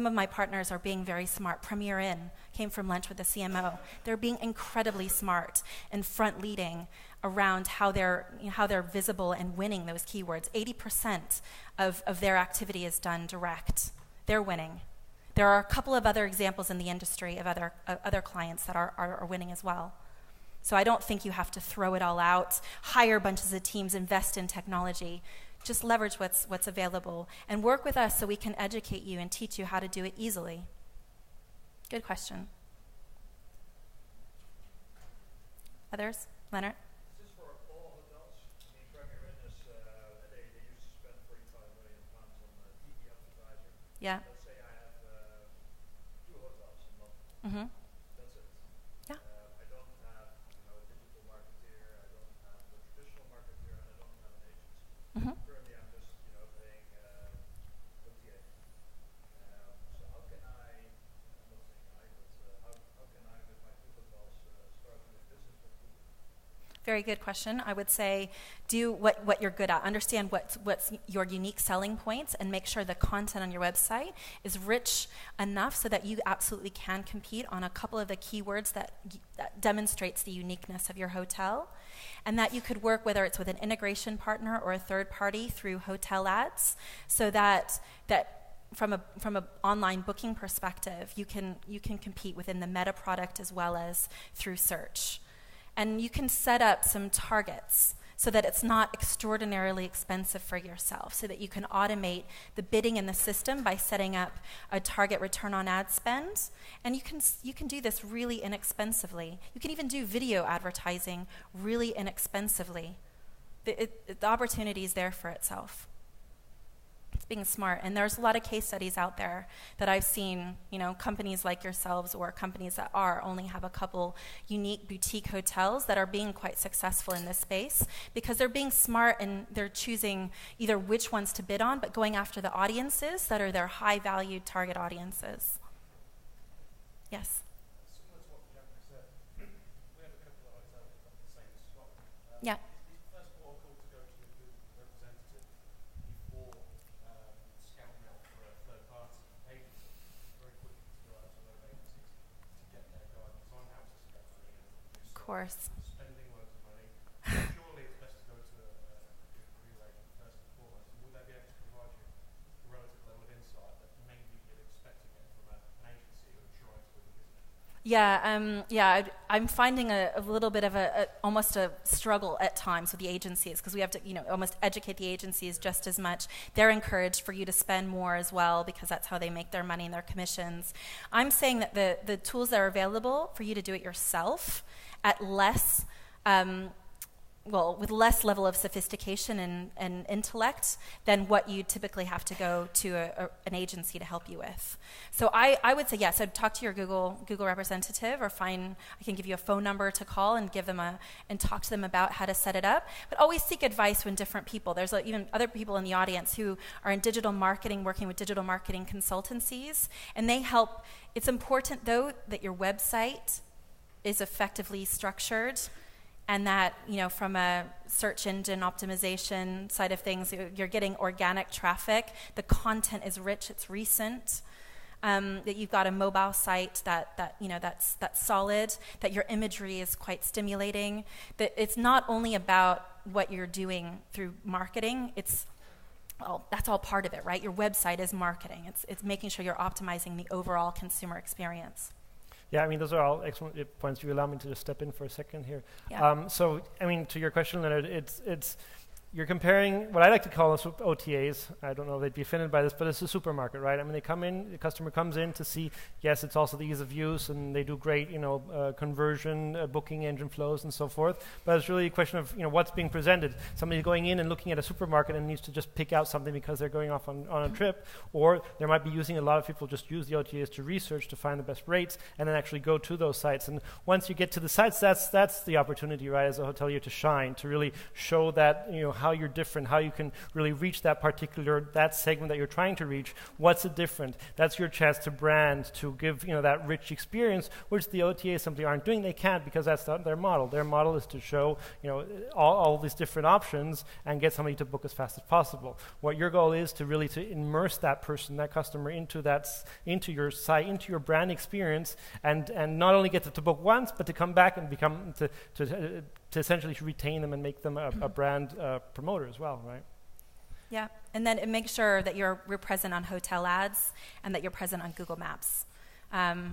of my partners are being very smart. Premier Inn came from lunch with the CMO. They're being incredibly smart and front leading around how they're visible and winning those keywords. 80% of their activity is done direct. They're winning. There are a couple of other examples in the industry of other clients that are winning as well. So I don't think you have to throw it all out, hire bunches of teams, invest in technology. Just leverage what's available and work with us so we can educate you and teach you how to do it easily. Good question. Others? Leonard? Is this for all hotels? I mean, Premier Inn is, they used to spend £45 million on TV advertising. Yeah. Let's say I have 2 hotels in London. Mm-hmm. That's it. Yeah. I don't have a digital marketeer, I don't have a traditional marketeer, and I don't have an agency. Mm-hmm. Currently I'm just paying OTA. So how can I, I'm not saying how can I with my 2 hotels start doing business with Google? Very good question. I would say do what you're good at. Understand what's your unique selling points and make sure the content on your website is rich enough so that you absolutely can compete on a couple of the keywords that demonstrates the uniqueness of your hotel, and that you could work, whether it's with an integration partner or a third party, through hotel ads, so that from a online booking perspective, you can compete within the meta product as well as through search. And you can set up some targets so that it's not extraordinarily expensive for yourself, so that you can automate the bidding in the system by setting up a target return on ad spend. And you can do this really inexpensively. You can even do video advertising really inexpensively. The opportunity is there for itself. It's being smart. And there's a lot of case studies out there that I've seen, companies like yourselves or companies that only have a couple unique boutique hotels that are being quite successful in this space because they're being smart and they're choosing either which ones to bid on, but going after the audiences that are their high-valued target audiences. Yes? Similar to what Bianca said, we have a couple of hotels that have the same slot. Yeah. Is the first port of call to go to a good representative before scouting out for a third party agency? Very quickly to go out to those agencies to get their guidance on how to spend money and reduce Of course. spending loads of money. Surely it's best to go to a good relay first and I'm finding a little bit of almost a struggle at times with the agencies, because we have to, almost educate the agencies just as much. They're encouraged for you to spend more as well, because that's how they make their money and their commissions. I'm saying that the tools that are available for you to do it yourself at less, with less level of sophistication and intellect than what you typically have to go to an agency to help you with. So I would say yes, I'd talk to your Google representative, or I can give you a phone number to call and and talk to them about how to set it up. But always seek advice when different people. There's even other people in the audience who are in digital marketing, working with digital marketing consultancies, and they help. It's important, though, that your website is effectively structured, and that, from a search engine optimization side of things, you're getting organic traffic, the content is rich, it's recent, that you've got a mobile site that's solid, that your imagery is quite stimulating, that it's not only about what you're doing through marketing, that's all part of it, right? Your website is marketing. It's making sure you're optimizing the overall consumer experience. Yeah, those are all excellent points. Do you allow me to just step in for a second here? Yeah. To your question, Leonard, it's you're comparing what I like to call OTAs. I don't know if they'd be offended by this, but it's a supermarket, right? They come in, the customer comes in to see, yes, it's also the ease of use, and they do great, conversion, booking engine flows, and so forth. But it's really a question of, what's being presented. Somebody's going in and looking at a supermarket and needs to just pick out something because they're going off on a trip, or they might be using, a lot of people just use the OTAs to research, to find the best rates, and then actually go to those sites. And once you get to the sites, that's the opportunity, right, as a hotelier to shine, to really show that, how you're different, how you can really reach that segment that you're trying to reach. What's it different? That's your chance to brand, to give that rich experience, which the OTAs simply aren't doing. They can't, because that's not their model. Their model is to show all these different options and get somebody to book as fast as possible. What your goal is to really to immerse that person, that customer, into your site, into your brand experience, and not only get them to book once, but to come back and become to essentially retain them and make them a brand promoter as well, right? Yeah, and then make sure that you're present on hotel ads and that you're present on Google Maps.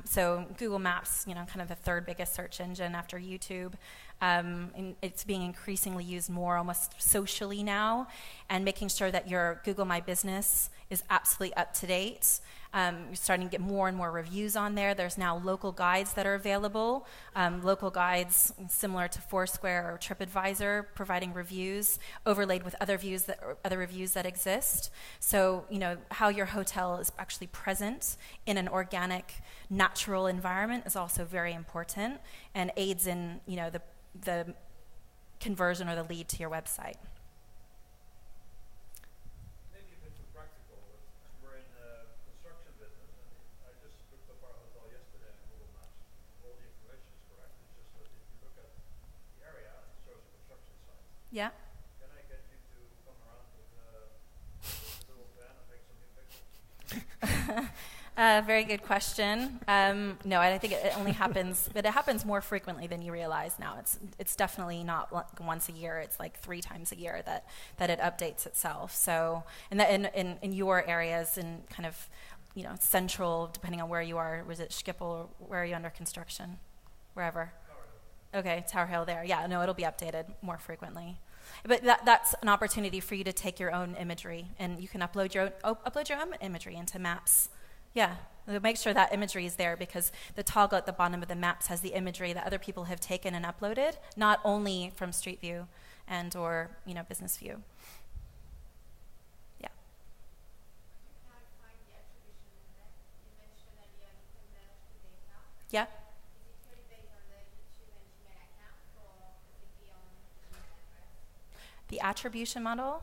So Google Maps, kind of the third biggest search engine after YouTube. And it's being increasingly used more almost socially now, and making sure that your Google My Business is absolutely up to date. You're starting to get more and more reviews on there. There's now local guides that are available, local guides similar to Foursquare or TripAdvisor, providing reviews overlaid with other reviews that exist. So, how your hotel is actually present in an organic, natural environment is also very important, and aids in, the conversion or the lead to your website. Maybe a bit too practical, but we're in the construction business, and I just looked up our hotel yesterday on Google Maps. All the information is correct. It's just that if you look at the area, it shows a construction site. Yeah. Can I get you to come around with a little van and take some new pictures? Very good question. No, I think it only happens, but it happens more frequently than you realize now. It's definitely not once a year. It's like 3 times a year that it updates itself. So, and in your areas, in kind of, central, depending on where you are, was it Schiphol, or where are you under construction? Wherever. Okay, Tower Hill there. Yeah, no, it'll be updated more frequently. But that's an opportunity for you to take your own imagery, and you can upload your own imagery into Maps. Yeah, make sure that imagery is there, because the toggle at the bottom of the Maps has the imagery that other people have taken and uploaded, not only from Street View and or Business View. Yeah. Yeah. The attribution model.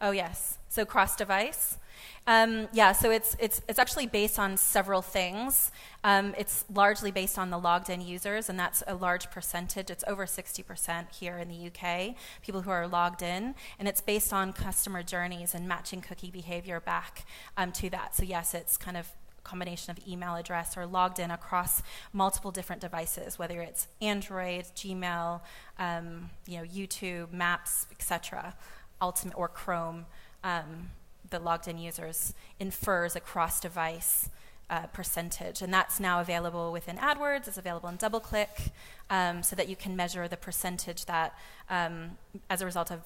Oh yes, so cross-device. So it's actually based on several things. It's largely based on the logged-in users, and that's a large percentage. It's over 60% here in the UK, people who are logged in, and it's based on customer journeys and matching cookie behavior back to that. So yes, it's kind of combination of email address or logged in across multiple different devices, whether it's Android, Gmail, YouTube, Maps, etc., Ultimate or Chrome. the logged in users infers a cross-device percentage, and that's now available within AdWords. It's available in DoubleClick, so that you can measure the percentage that, as a result of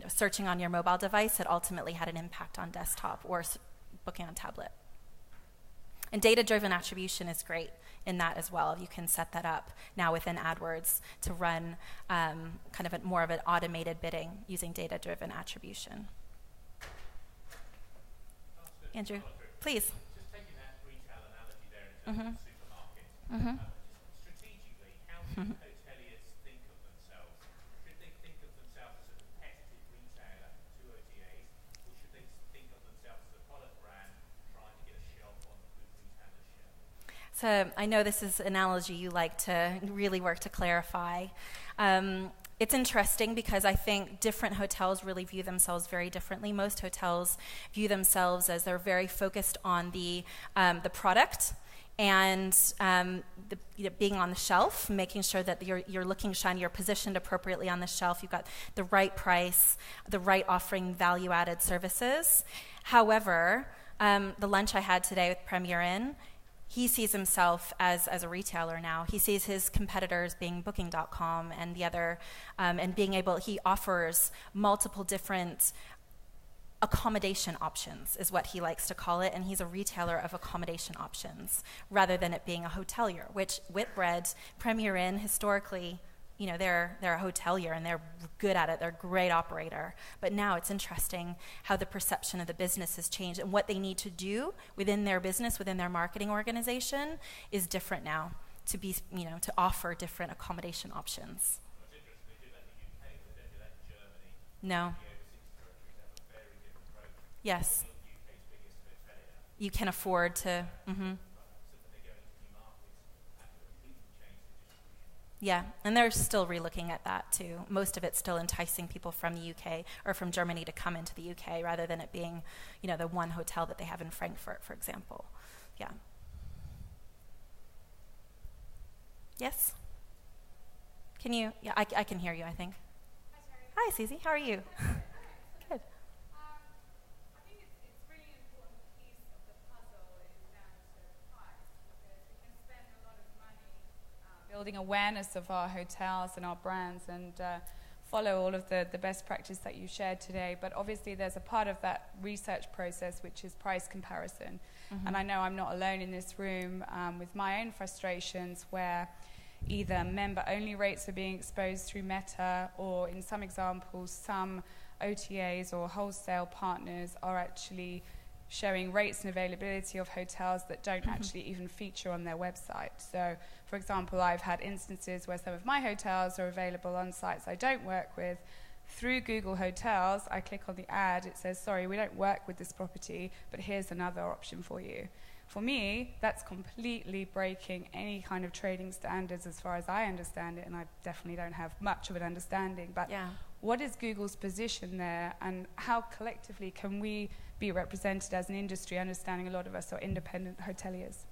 searching on your mobile device, it ultimately had an impact on desktop or booking on tablet. And data-driven attribution is great in that as well. You can set that up now within AdWords to run kind of more of an automated bidding using data-driven attribution. Andrew, please. Just taking that retail analogy there in terms of the supermarket, strategically, how do hoteliers think of themselves? Should they think of themselves as a competitive retailer to OTAs, or should they think of themselves as a product brand trying to get a shelf on a good retailer's shelf? So I know this is an analogy you like to really work to clarify. It's interesting because I think different hotels really view themselves very differently. Most hotels view themselves as they're very focused on the product and being on the shelf, making sure that you're looking shiny, you're positioned appropriately on the shelf, you've got the right price, the right offering value-added services. However, the lunch I had today with Premier Inn, he sees himself as a retailer now. He sees his competitors being Booking.com and the other, and being able, he offers multiple different accommodation options is what he likes to call it, and he's a retailer of accommodation options rather than it being a hotelier, which Whitbread, Premier Inn, historically, they're a hotelier and they're good at it. They're a great operator. But now it's interesting how the perception of the business has changed, and what they need to do within their business, within their marketing organization, is different now to be, to offer different accommodation options. Well, it's interesting, they do that in the UK, but they don't do that in Germany. No. The overseas territories have a very different approach. Yes. The UK's biggest hotelier. You can afford to. So when they go into new markets, have to completely change the distribution. Yeah, and they're still relooking at that too. Most of it's still enticing people from the UK or from Germany to come into the UK rather than it being, the one hotel that they have in Frankfurt, for example. Yeah. Yes? Can you? Yeah, I can hear you, I think. Hi, Susie. How are you? Good. I think it's really important piece of the puzzle is down to price, because we can spend a lot of money building awareness of our hotels and our brands and follow all of the best practice that you shared today. But obviously there's a part of that research process which is price comparison. And I know I'm not alone in this room with my own frustrations where either member-only rates are being exposed through Meta, or in some examples, some OTAs or wholesale partners are actually showing rates and availability of hotels that don't actually even feature on their website. So, for example, I've had instances where some of my hotels are available on sites I don't work with. Through Google Hotels, I click on the ad, it says, sorry, we don't work with this property, but here's another option for you. For me, that's completely breaking any kind of trading standards as far as I understand it, and I definitely don't have much of an understanding. But what is Google's position there, and how collectively can we be represented as an industry, understanding a lot of us are independent hoteliers?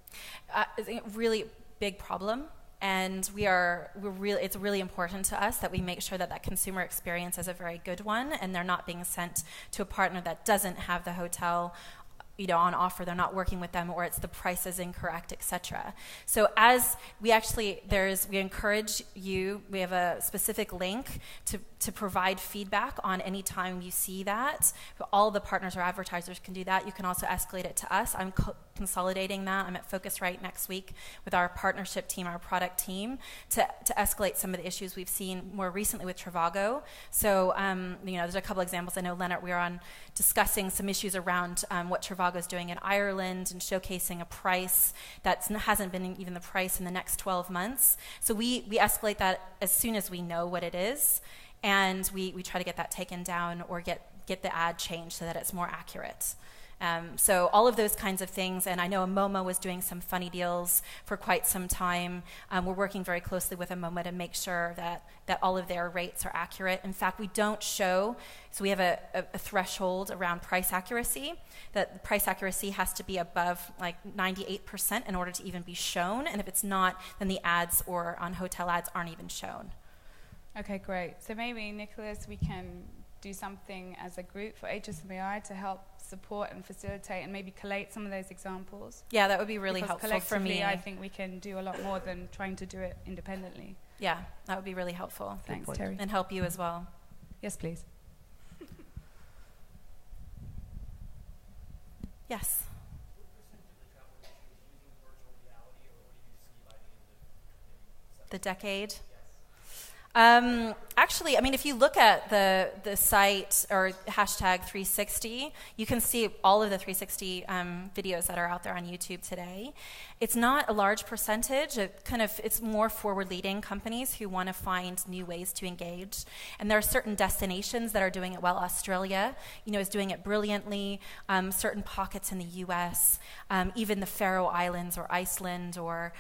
It's a really big problem. And it's really important to us that we make sure that consumer experience is a very good one, and they're not being sent to a partner that doesn't have the hotel on offer, they're not working with them, or it's the price is incorrect, etc. So as we encourage you, we have a specific link to provide feedback on any time you see that. All the partners or advertisers can do that. You can also escalate it to us. I'm consolidating that. I'm at Focusrite next week with our partnership team, our product team, to escalate some of the issues we've seen more recently with Trivago. So, there's a couple examples. I know, Leonard, we are on discussing some issues around what Trivago is doing in Ireland and showcasing a price that hasn't been even the price in the next 12 months. So we escalate that as soon as we know what it is, and we try to get that taken down or get the ad changed so that it's more accurate. So all of those kinds of things, and I know Momo was doing some funny deals for quite some time. We're working very closely with Momo to make sure that all of their rates are accurate. In fact, we don't show, so we have a threshold around price accuracy, that the price accuracy has to be above like 98% in order to even be shown, and if it's not, then the ads or on hotel ads aren't even shown. Okay, great. So maybe, Nicholas, we can do something as a group for HSMAI to help support and facilitate and maybe collate some of those examples. Yeah, that would be really Because helpful for me. I think we can do a lot more than trying to do it independently. Yeah, that would be really helpful. Thanks, Terry. And help you as well. Yes, please. Yes. The decade. Actually, I mean, if you look at the site or hashtag 360, you can see all of the 360 videos that are out there on YouTube today. It's not a large percentage. It's more forward-leading companies who want to find new ways to engage. And there are certain destinations that are doing it well. Australia, is doing it brilliantly. Certain pockets in the U.S., even the Faroe Islands or Iceland or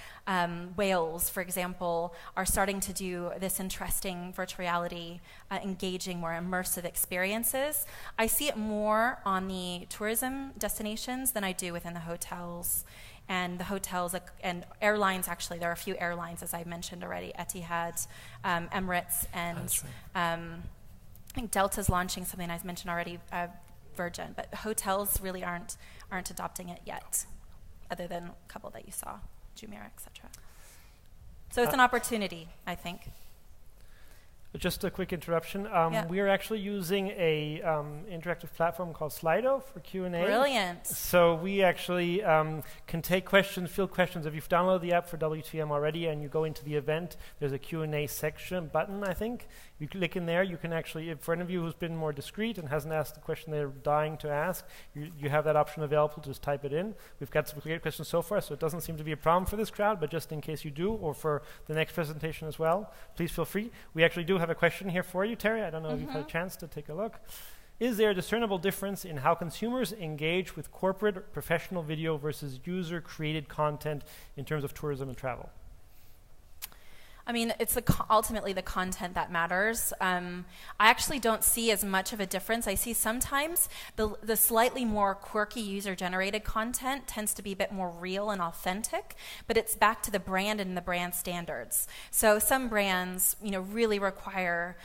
Wales, for example, are starting to do this interesting virtual reality, engaging, more immersive experiences. I see it more on the tourism destinations than I do within the hotels. And the hotels and airlines, actually, there are a few airlines, as I mentioned already, Etihad, Emirates, and I think Delta's launching something I mentioned already, Virgin. But hotels really aren't adopting it yet, other than a couple that you saw, Jumeirah, etc. So it's an opportunity, I think. Just a quick interruption. Yeah. We are actually using a interactive platform called Slido for Q&A. Brilliant. So we actually can take questions, field questions. If you've downloaded the app for WTM already and you go into the event, there's a Q&A section button, I think. You click in there, you can actually, for any of you who's been more discreet and hasn't asked the question they're dying to ask, you have that option available, just type it in. We've got some great questions so far, so it doesn't seem to be a problem for this crowd, but just in case you do, or for the next presentation as well, please feel free. We actually do have a question here for you, Terry. I don't know if you've had a chance to take a look. Is there a discernible difference in how consumers engage with corporate or professional video versus user-created content in terms of tourism and travel? I mean, it's ultimately the content that matters. I actually don't see as much of a difference. I see sometimes the slightly more quirky user-generated content tends to be a bit more real and authentic, but it's back to the brand and the brand standards. So some brands, really require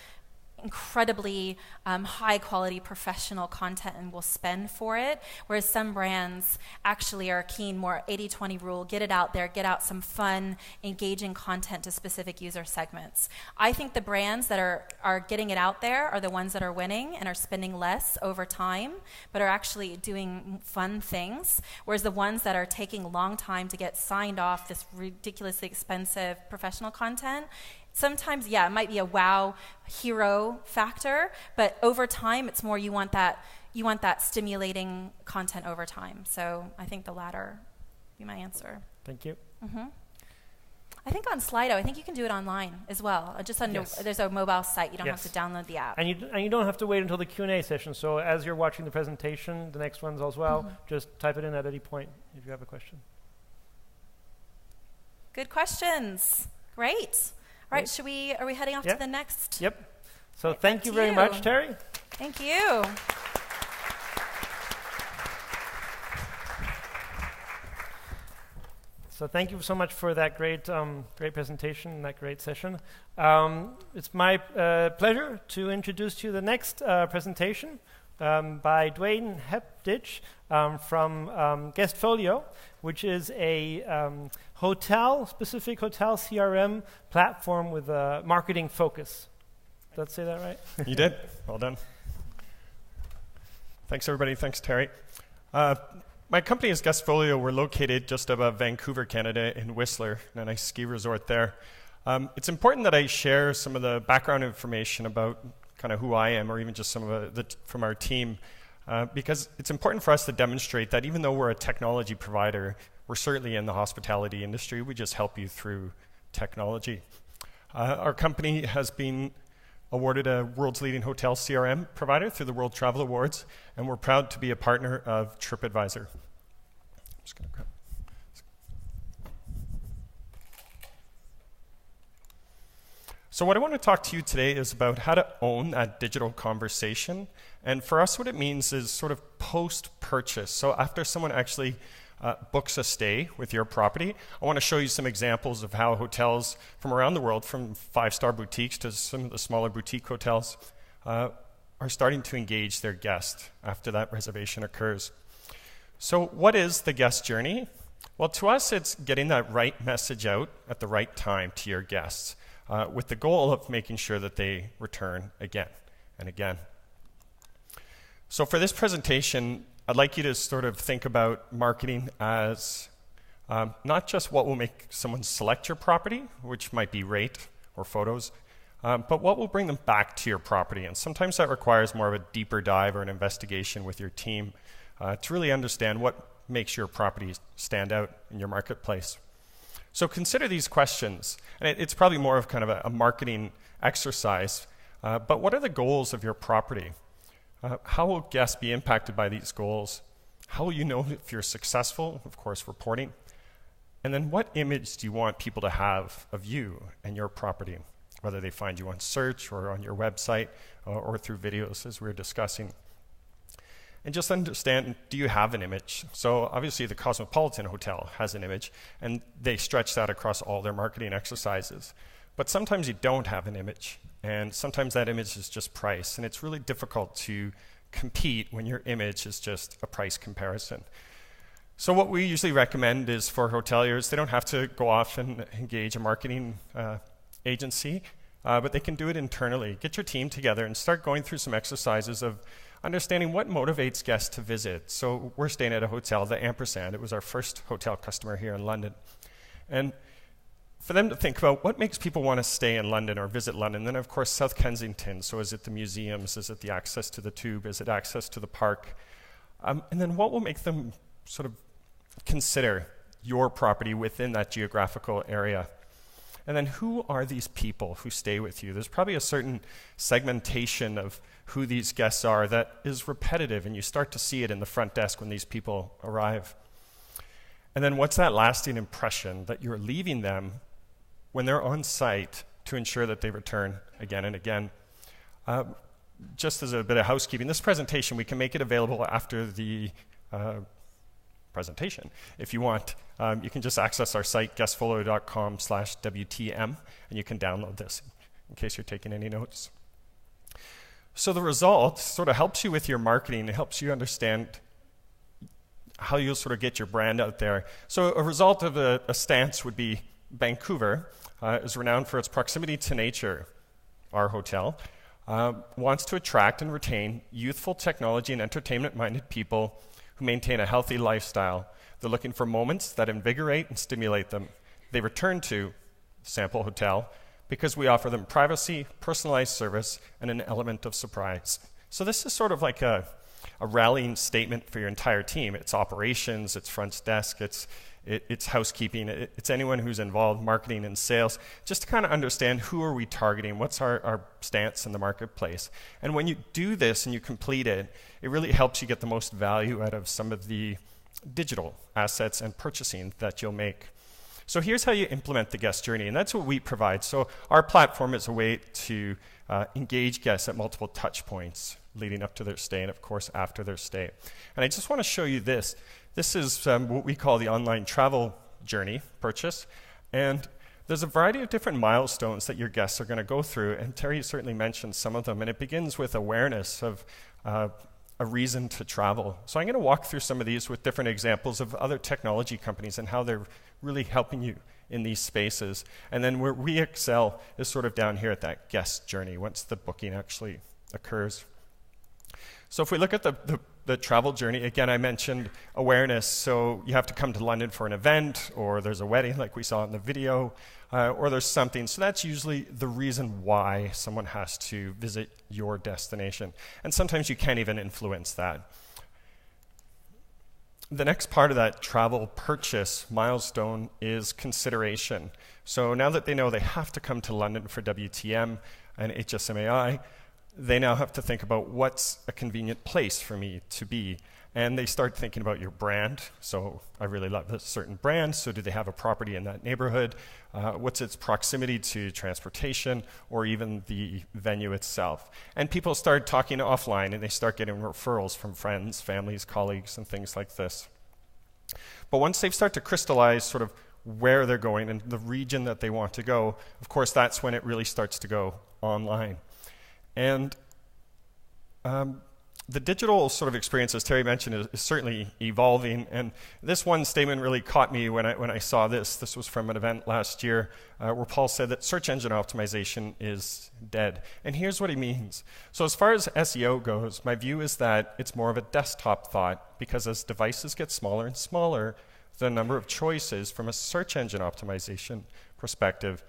incredibly high-quality professional content and will spend for it, whereas some brands actually are keen, more 80-20 rule, get it out there, get out some fun, engaging content to specific user segments. I think the brands that are getting it out there are the ones that are winning and are spending less over time, but are actually doing fun things, whereas the ones that are taking a long time to get signed off this ridiculously expensive professional content, sometimes, it might be a wow hero factor, but over time, it's more you want that stimulating content over time. So I think the latter would be my answer. Thank you. I think on Slido, I think you can do it online as well. There's a mobile site. You don't have to download the app. And you don't have to wait until the Q&A session. So as you're watching the presentation, the next ones as well, just type it in at any point if you have a question. Good questions. Great. All right, are we heading off to the next? Yep. So Right, thank you very much, Terry. Thank you. So thank you so much for that great presentation and that great session. It's my pleasure to introduce to you the next presentation by Dwayne Hepditch from Guestfolio, which is a specific hotel CRM platform with a marketing focus. Did I say that right? You did. Well done. Thanks, everybody. Thanks, Terry. My company is Guestfolio. We're located just above Vancouver, Canada, in Whistler, a nice ski resort there. It's important that I share some of the background information about kind of who I am, or even just some of from our team, because it's important for us to demonstrate that even though we're a technology provider, we're certainly in the hospitality industry. We just help you through technology. Our company has been awarded a world's leading hotel CRM provider through the World Travel Awards, and we're proud to be a partner of TripAdvisor. I'm just going to grab. So what I want to talk to you today is about how to own that digital conversation. And for us, what it means is sort of post-purchase. So after someone actually books a stay with your property, I want to show you some examples of how hotels from around the world, from 5-star boutiques to some of the smaller boutique hotels, are starting to engage their guest after that reservation occurs. So what is the guest journey? Well, to us, it's getting that right message out at the right time to your guests, with the goal of making sure that they return again and again. So for this presentation, I'd like you to sort of think about marketing as not just what will make someone select your property, which might be rate or photos, but what will bring them back to your property. And sometimes that requires more of a deeper dive or an investigation with your team to really understand what makes your property stand out in your marketplace. So consider these questions, and it's probably more of kind of a marketing exercise, but what are the goals of your property? How will guests be impacted by these goals? How will you know if you're successful? Of course, reporting. And then what image do you want people to have of you and your property, whether they find you on search or on your website or through videos, as we were discussing. And just understand, do you have an image? So obviously the Cosmopolitan Hotel has an image, and they stretch that across all their marketing exercises. But sometimes you don't have an image, and sometimes that image is just price, and it's really difficult to compete when your image is just a price comparison. So what we usually recommend is for hoteliers, they don't have to go off and engage a marketing agency, but they can do it internally. Get your team together and start going through some exercises of understanding what motivates guests to visit. So we're staying at a hotel, the Ampersand. It was our first hotel customer here in London. And for them to think about what makes people want to stay in London or visit London. Then, of course, South Kensington. So is it the museums? Is it the access to the Tube? Is it access to the park? And then what will make them sort of consider your property within that geographical area? And then who are these people who stay with you? There's probably a certain segmentation of who these guests are that is repetitive, and you start to see it in the front desk when these people arrive. And then what's that lasting impression that you're leaving them when they're on site to ensure that they return again and again? Just as a bit of housekeeping, this presentation, we can make it available after the presentation. If you want, you can just access our site, guestfolio.com/WTM, and you can download this in case you're taking any notes. So the result sort of helps you with your marketing. It helps you understand how you'll sort of get your brand out there. So a result of a stance would be Vancouver is renowned for its proximity to nature. Our hotel wants to attract and retain youthful technology and entertainment-minded people who maintain a healthy lifestyle. They're looking for moments that invigorate and stimulate them. They return to Sample Hotel because we offer them privacy, personalized service, and an element of surprise. So this is sort of like a rallying statement for your entire team. It's operations, it's front desk, it's housekeeping, it's anyone who's involved, marketing and sales, just to kind of understand who are we targeting, what's our stance in the marketplace. And when you do this and you complete it, it really helps you get the most value out of some of the digital assets and purchasing that you'll make. So here's how you implement the guest journey, and that's what we provide. So our platform is a way to engage guests at multiple touch points leading up to their stay and, of course, after their stay. And I just want to show you this. This is what we call the online travel journey purchase. And there's a variety of different milestones that your guests are going to go through, and Terry certainly mentioned some of them. And it begins with awareness of a reason to travel. So I'm going to walk through some of these with different examples of other technology companies and how they're really helping you in these spaces. And then where we excel is sort of down here at that guest journey once the booking actually occurs. So if we look at the travel journey, again, I mentioned awareness. So you have to come to London for an event, or there's a wedding like we saw in the video, or there's something. So that's usually the reason why someone has to visit your destination. And sometimes you can't even influence that. The next part of that travel purchase milestone is consideration. So now that they know they have to come to London for WTM and HSMAI, they now have to think about what's a convenient place for me to be. And they start thinking about your brand. So I really love this certain brand. So do they have a property in that neighborhood? What's its proximity to transportation or even the venue itself? And people start talking offline, and they start getting referrals from friends, families, colleagues, and things like this. But once they start to crystallize sort of where they're going and the region that they want to go, of course, that's when it really starts to go online. And The digital sort of experience, as Terry mentioned, is certainly evolving. And this one statement really caught me when I saw this. This was from an event last year where Paul said that search engine optimization is dead. And here's what he means. So as far as SEO goes, my view is that it's more of a desktop thought, because as devices get smaller and smaller, the number of choices from a search engine optimization perspective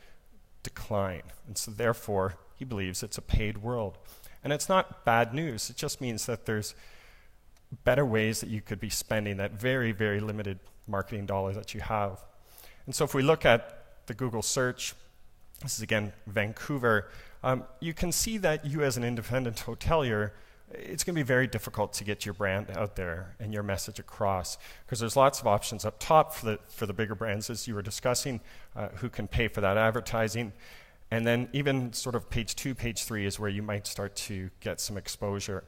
decline. And so therefore, he believes it's a paid world. And it's not bad news. It just means that there's better ways that you could be spending that very, very limited marketing dollar that you have. And so if we look at the Google search, this is again Vancouver, you can see that you as an independent hotelier, it's going to be very difficult to get your brand out there and your message across, because there's lots of options up top for the bigger brands, as you were discussing, who can pay for that advertising. And then even sort of page 2, page 3 is where you might start to get some exposure.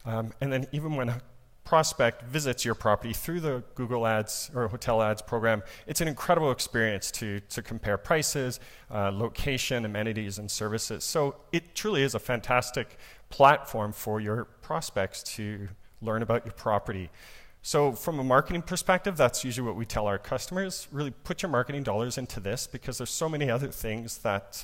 And then even when a prospect visits your property through the Google Ads or Hotel Ads program, it's an incredible experience to compare prices, location, amenities, and services. So it truly is a fantastic platform for your prospects to learn about your property. So from a marketing perspective, that's usually what we tell our customers. Really put your marketing dollars into this, because there's so many other things that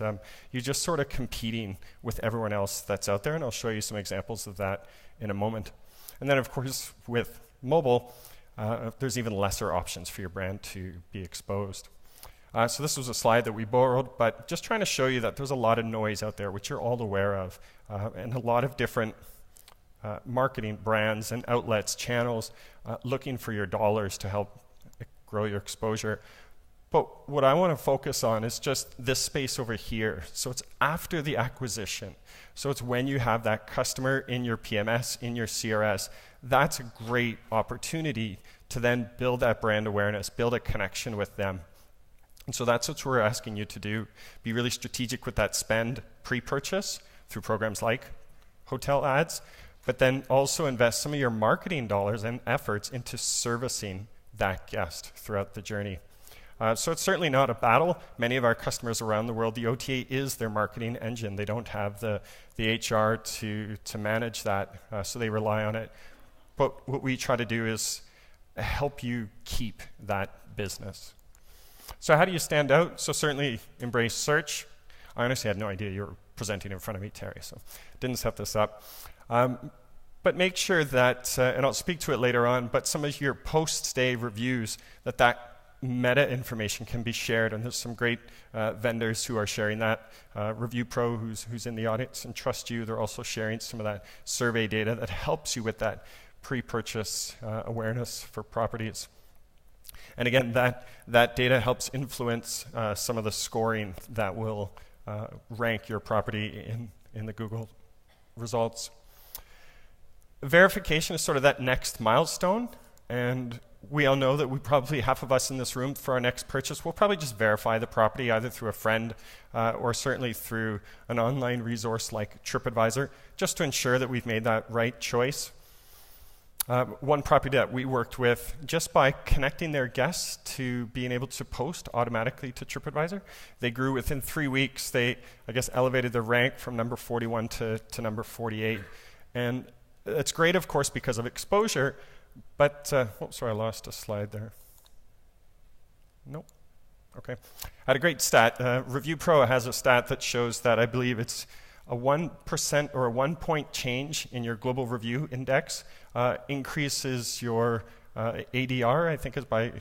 you're just sort of competing with everyone else that's out there. And I'll show you some examples of that in a moment. And then, of course, with mobile, there's even lesser options for your brand to be exposed. So this was a slide that we borrowed, but just trying to show you that there's a lot of noise out there, which you're all aware of, and a lot of different marketing brands and outlets, channels, looking for your dollars to help grow your exposure. But what I want to focus on is just this space over here. So it's after the acquisition. So it's when you have that customer in your PMS, in your CRS. That's a great opportunity to then build that brand awareness, build a connection with them. And so that's what we're asking you to do. Be really strategic with that spend pre-purchase through programs like Hotel Ads, but then also invest some of your marketing dollars and efforts into servicing that guest throughout the journey. So it's certainly not a battle. Many of our customers around the world, the OTA is their marketing engine. They don't have the HR to manage that, so they rely on it. But what we try to do is help you keep that business. So how do you stand out? So certainly embrace search. I honestly had no idea you were presenting in front of me, Terry, so didn't set this up. But make sure that, and I'll speak to it later on, but some of your post-stay reviews, that meta information can be shared, and there's some great vendors who are sharing that. Review Pro, who's in the audience and Trust You, they're also sharing some of that survey data that helps you with that pre-purchase awareness for properties. And again, that data helps influence some of the scoring that will rank your property in the Google results. Verification is sort of that next milestone, and we all know that half of us in this room, for our next purchase, we'll probably just verify the property either through a friend or certainly through an online resource like TripAdvisor, just to ensure that we've made that right choice. One property that we worked with, just by connecting their guests to being able to post automatically to TripAdvisor, they grew within 3 weeks. They, I guess, elevated their rank from number 41 to number 48. And it's great, of course, because of exposure, but, sorry, I lost a slide there. Nope. Okay. I had a great stat. Review Pro has a stat that shows that I believe it's a 1% or a 1 point change in your global review index increases your ADR, I think is by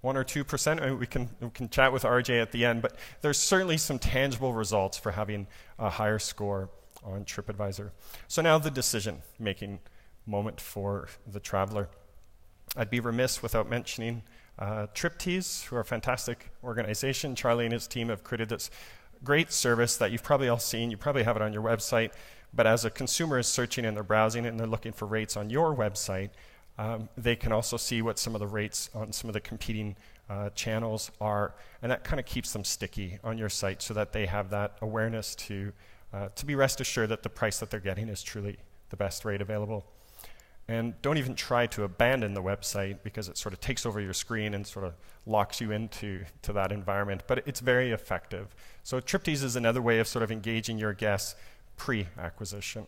1 or 2%. I mean, we can chat with RJ at the end, but there's certainly some tangible results for having a higher score on TripAdvisor. So now the decision-making moment for the traveler. I'd be remiss without mentioning TripTease, who are a fantastic organization. Charlie and his team have created this great service that you've probably all seen. You probably have it on your website. But as a consumer is searching and they're browsing and they're looking for rates on your website, they can also see what some of the rates on some of the competing channels are. And that kind of keeps them sticky on your site so that they have that awareness to be rest assured that the price that they're getting is truly the best rate available. And don't even try to abandon the website, because it sort of takes over your screen and sort of locks you into that environment. But it's very effective. So TripTease is another way of sort of engaging your guests pre-acquisition.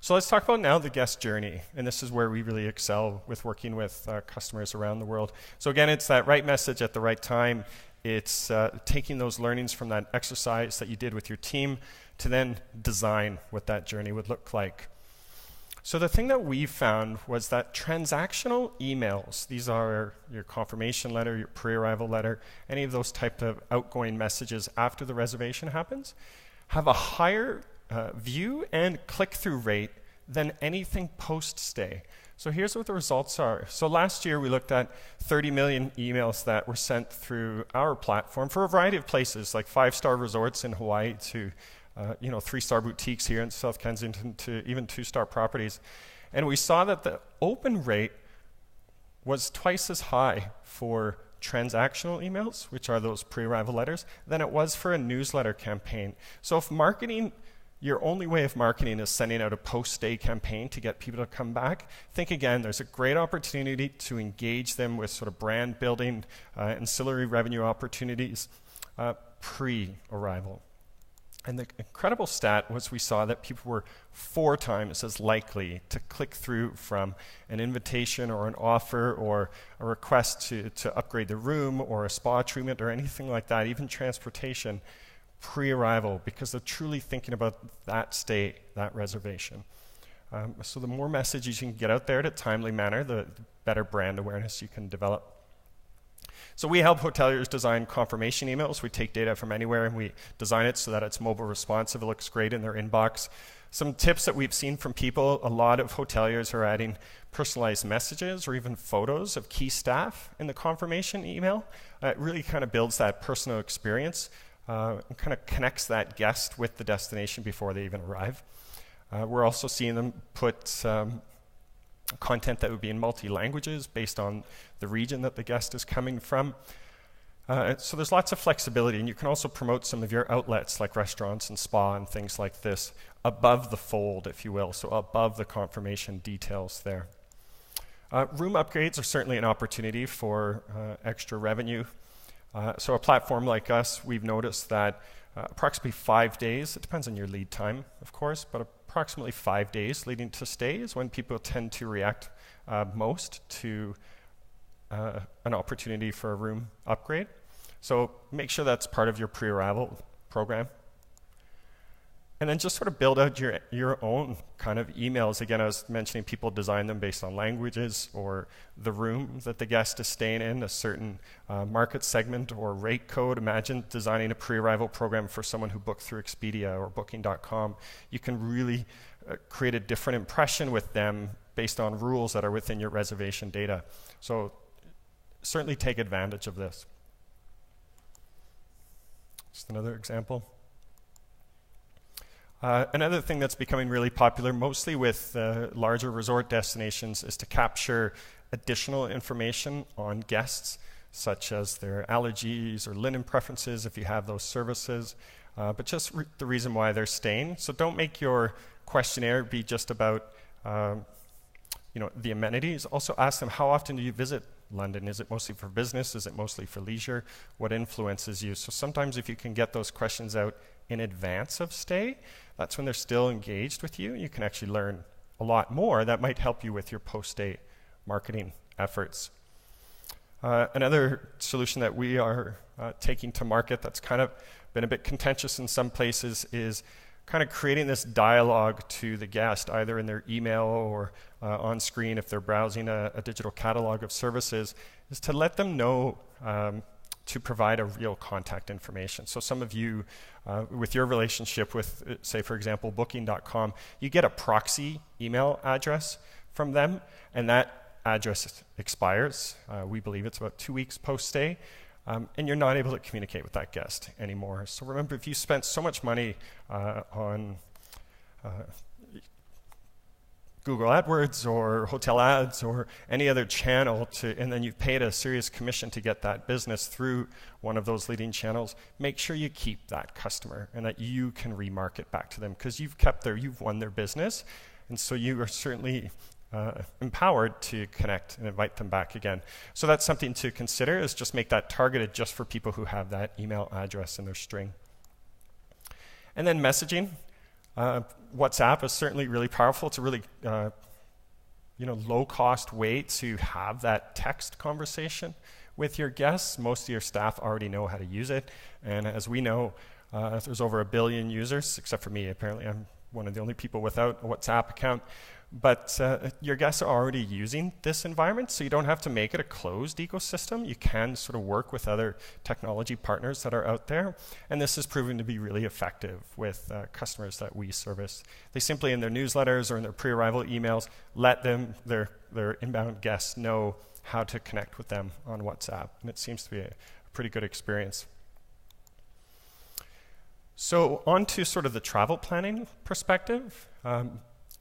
So let's talk about now the guest journey, and this is where we really excel with working with customers around the world. So again, it's that right message at the right time. It's taking those learnings from that exercise that you did with your team to then design what that journey would look like. So the thing that we found was that transactional emails, these are your confirmation letter, your pre-arrival letter, any of those type of outgoing messages after the reservation happens, have a higher view and click-through rate than anything post-stay. So here's what the results are. So last year we looked at 30 million emails that were sent through our platform for a variety of places, like 5-star resorts in Hawaii to 3-star boutiques here in South Kensington to even 2-star properties. And we saw that the open rate was twice as high for transactional emails, which are those pre-arrival letters, than it was for a newsletter campaign. So if marketing, your only way of marketing is sending out a post-stay campaign to get people to come back, think again, there's a great opportunity to engage them with sort of brand building, ancillary revenue opportunities pre-arrival. And the incredible stat was we saw that people were 4 times as likely to click through from an invitation or an offer or a request to upgrade the room or a spa treatment or anything like that, even transportation, pre-arrival, because they're truly thinking about that stay, that reservation. So the more messages you can get out there in a timely manner, the better brand awareness you can develop. So we help hoteliers design confirmation emails. We take data from anywhere and we design it so that it's mobile responsive. It looks great in their inbox. Some tips that we've seen from people, a lot of hoteliers are adding personalized messages or even photos of key staff in the confirmation email. It really kind of builds that personal experience and kind of connects that guest with the destination before they even arrive. We're also seeing them put content that would be in multi-languages based on the region that the guest is coming from. So there's lots of flexibility, and you can also promote some of your outlets like restaurants and spa and things like this above the fold, if you will, so above the confirmation details there. Room upgrades are certainly an opportunity for extra revenue. So a platform like us, we've noticed that approximately 5 days, it depends on your lead time, of course, but approximately 5 days leading to stay is when people tend to react most to an opportunity for a room upgrade. So make sure that's part of your pre-arrival program. And then just sort of build out your own kind of emails. Again, I was mentioning people design them based on languages or the room that the guest is staying in, a certain market segment or rate code. Imagine designing a pre-arrival program for someone who booked through Expedia or Booking.com. You can really create a different impression with them based on rules that are within your reservation data. So certainly take advantage of this. Just another example. Another thing that's becoming really popular, mostly with larger resort destinations, is to capture additional information on guests, such as their allergies or linen preferences, if you have those services, but just the reason why they're staying. So don't make your questionnaire be just about the amenities. Also ask them, how often do you visit London? Is it mostly for business? Is it mostly for leisure? What influences you? So sometimes if you can get those questions out in advance of stay, that's when they're still engaged with you. You can actually learn a lot more that might help you with your post-stay marketing efforts. Another solution that we are taking to market that's kind of been a bit contentious in some places is kind of creating this dialogue to the guest, either in their email or on screen if they're browsing a digital catalog of services, is to let them know to provide a real contact information. So some of you, with your relationship with, say, for example, Booking.com, you get a proxy email address from them, and that address expires. We believe it's about 2 weeks post-stay, and you're not able to communicate with that guest anymore. So remember, if you spent so much money on Google AdWords or hotel ads or any other channel, and then you've paid a serious commission to get that business through one of those leading channels, make sure you keep that customer and that you can remarket back to them, because you've won their business, and so you are certainly empowered to connect and invite them back again. So that's something to consider, is just make that targeted just for people who have that email address in their string. And then messaging. WhatsApp is certainly really powerful. It's a really low-cost way to have that text conversation with your guests. Most of your staff already know how to use it, and as we know, there's over 1 billion users, except for me. Apparently, I'm one of the only people without a WhatsApp account. But your guests are already using this environment, so you don't have to make it a closed ecosystem. You can sort of work with other technology partners that are out there, and this has proven to be really effective with customers that we service. They simply, in their newsletters or in their pre-arrival emails, let their inbound guests know how to connect with them on WhatsApp, and it seems to be a pretty good experience. So on to sort of the travel planning perspective.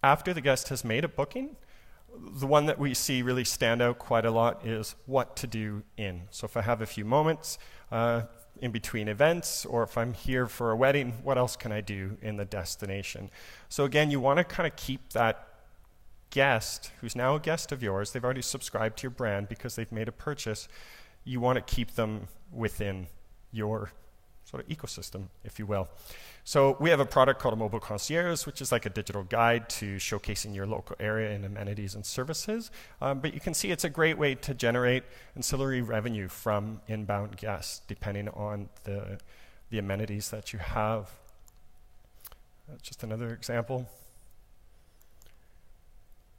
After the guest has made a booking, the one that we see really stand out quite a lot is what to do in. So if I have a few moments in between events, or if I'm here for a wedding, what else can I do in the destination? So again, you want to kind of keep that guest, who's now a guest of yours, they've already subscribed to your brand because they've made a purchase, you want to keep them within your sort of ecosystem, if you will. So we have a product called a mobile concierge, which is like a digital guide to showcasing your local area and amenities and services. But you can see it's a great way to generate ancillary revenue from inbound guests, depending on the amenities that you have. Just another example.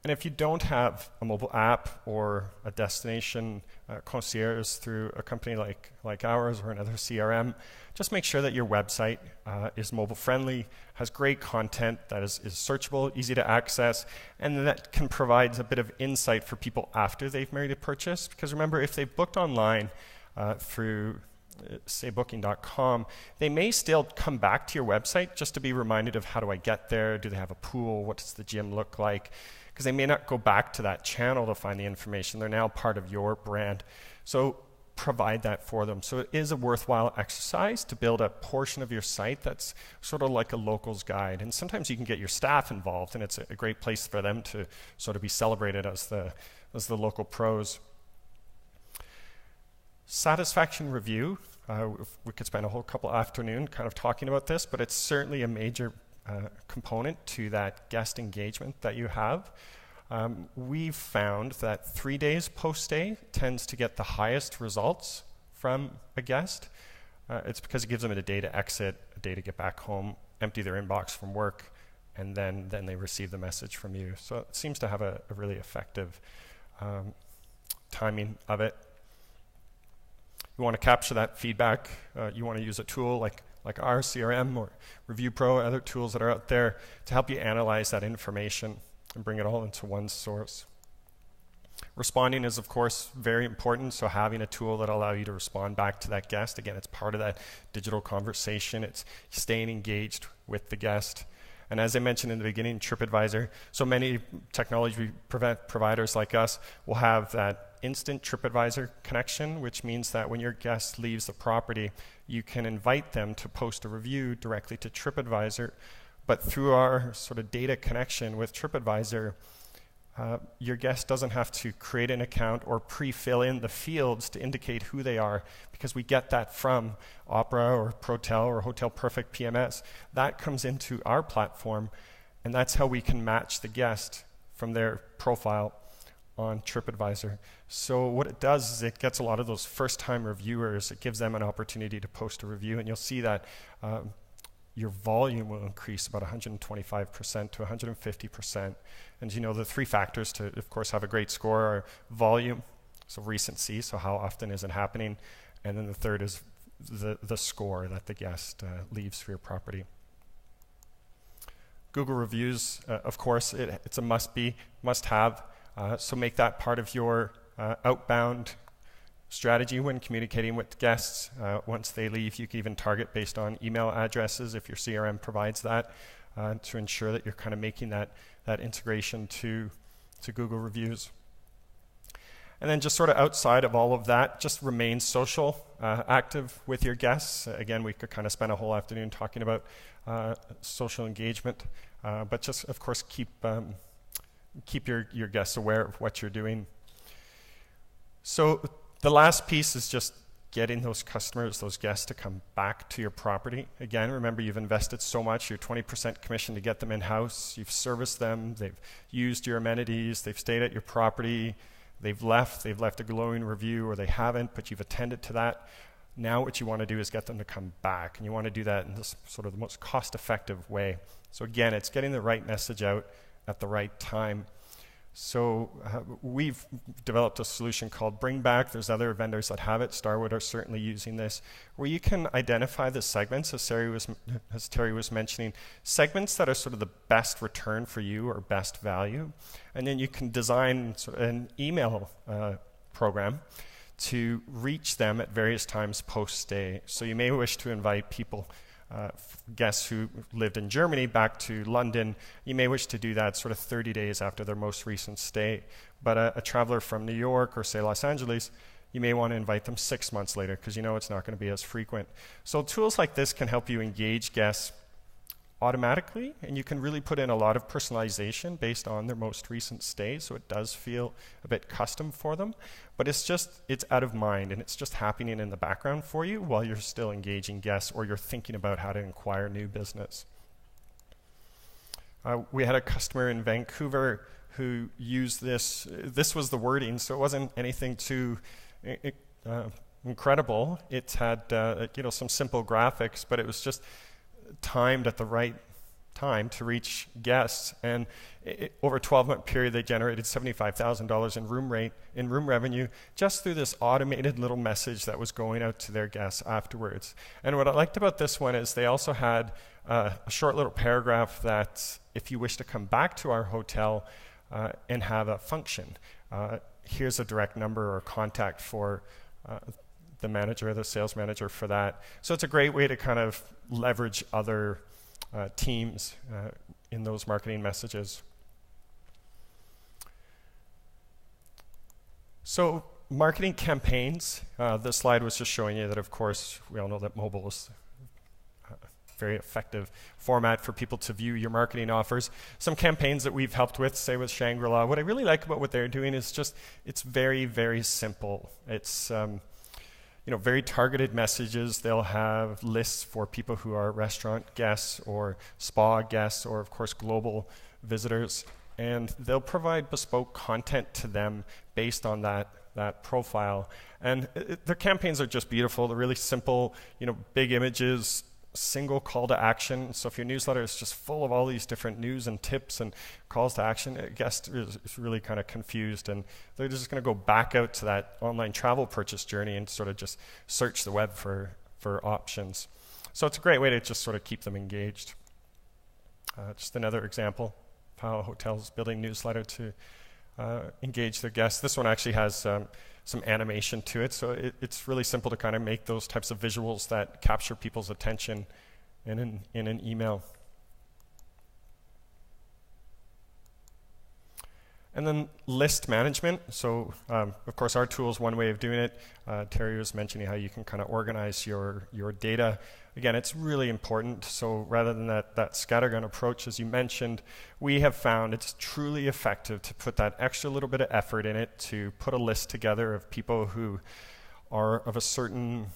And if you don't have a mobile app or a destination concierge through a company like ours or another CRM, just make sure that your website is mobile friendly, has great content that is searchable, easy to access, and that can provide a bit of insight for people after they've made a purchase. Because remember, if they've booked online through say booking.com, they may still come back to your website just to be reminded of how do I get there, do they have a pool, what does the gym look like, because they may not go back to that channel to find the information. They're now part of your brand. So provide that for them. So it is a worthwhile exercise to build a portion of your site that's sort of like a local's guide. And sometimes you can get your staff involved, and it's a great place for them to sort of be celebrated as the local pros. Satisfaction review. We could spend a whole couple afternoon kind of talking about this, but it's certainly a major component to that guest engagement that you have. We've found that 3 days post-stay tends to get the highest results from a guest. It's because it gives them a day to exit, a day to get back home, empty their inbox from work, and then they receive the message from you. So it seems to have a really effective timing of it. You want to capture that feedback. You want to use a tool like our CRM or Review Pro, other tools that are out there to help you analyze that information and bring it all into one source. Responding is, of course, very important, so having a tool that allows you to respond back to that guest. Again, it's part of that digital conversation. It's staying engaged with the guest. And as I mentioned in the beginning, TripAdvisor, so many technology providers like us will have that instant TripAdvisor connection, which means that when your guest leaves the property, you can invite them to post a review directly to TripAdvisor. But through our sort of data connection with TripAdvisor, your guest doesn't have to create an account or pre-fill in the fields to indicate who they are, because we get that from Opera or Protel or Hotel Perfect PMS. That comes into our platform, and that's how we can match the guest from their profile on TripAdvisor. So what it does is it gets a lot of those first-time reviewers. It gives them an opportunity to post a review, and you'll see that your volume will increase about 125% to 150%. And you know, the three factors to, of course, have a great score are volume, so recency, so how often is it happening, and then the third is the score that the guest leaves for your property. Google reviews, of course, it's a must-have, so make that part of your outbound strategy when communicating with guests. Once they leave, you can even target based on email addresses if your CRM provides that, to ensure that you're kind of making that integration to Google reviews. And then just sort of outside of all of that, just remain social, active with your guests. Again, we could kind of spend a whole afternoon talking about social engagement, but just, of course, keep your guests aware of what you're doing. So the last piece is just getting those customers, those guests to come back to your property. Again, remember, you've invested so much, your 20% commission to get them in-house, you've serviced them, they've used your amenities, they've stayed at your property, they've left a glowing review, or they haven't, but you've attended to that. Now what you want to do is get them to come back, and you want to do that in this sort of the most cost-effective way. So again, it's getting the right message out at the right time. So we've developed a solution called Bring Back. There's other vendors that have it. Starwood are certainly using this, where you can identify the segments, as Terry was mentioning, segments that are sort of the best return for you or best value. And then you can design sort of an email program to reach them at various times post-stay. So you may wish to invite people, guests who lived in Germany back to London. You may wish to do that sort of 30 days after their most recent stay. But a traveler from New York or, say, Los Angeles, you may want to invite them 6 months later because you know it's not going to be as frequent. So tools like this can help you engage guests automatically, and you can really put in a lot of personalization based on their most recent stay, so it does feel a bit custom for them. But it's out of mind, and it's just happening in the background for you while you're still engaging guests or you're thinking about how to acquire new business. We had a customer in Vancouver who used this. This was the wording, so it wasn't anything too incredible. It had some simple graphics, but it was just timed at the right time to reach guests, and over a 12-month period they generated $75,000 in room revenue just through this automated little message that was going out to their guests afterwards. And what I liked about this one is they also had a short little paragraph that if you wish to come back to our hotel and have a function, here's a direct number or contact for the manager, the sales manager for that. So it's a great way to kind of leverage other teams in those marketing messages. So marketing campaigns, this slide was just showing you that, of course, we all know that mobile is a very effective format for people to view your marketing offers. Some campaigns that we've helped with, say with Shangri-La, what I really like about what they're doing is just, it's very, very simple. It's very targeted messages. They'll have lists for people who are restaurant guests or spa guests or, of course, global visitors. And they'll provide bespoke content to them based on that profile. And their campaigns are just beautiful. They're really simple, big images, single call to action. So if your newsletter is just full of all these different news and tips and calls to action, a guest is really kind of confused, and they're just going to go back out to that online travel purchase journey and sort of just search the web for options. So it's a great way to just sort of keep them engaged. Just another example of how a hotel is building newsletter to engage their guests. This one actually has some animation to it, so it's really simple to kind of make those types of visuals that capture people's attention in an email. And then list management. So, of course, our tool is one way of doing it. Terry was mentioning how you can kind of organize your data. Again, it's really important. So rather than that scattergun approach, as you mentioned, we have found it's truly effective to put that extra little bit of effort in it to put a list together of people who are of a certain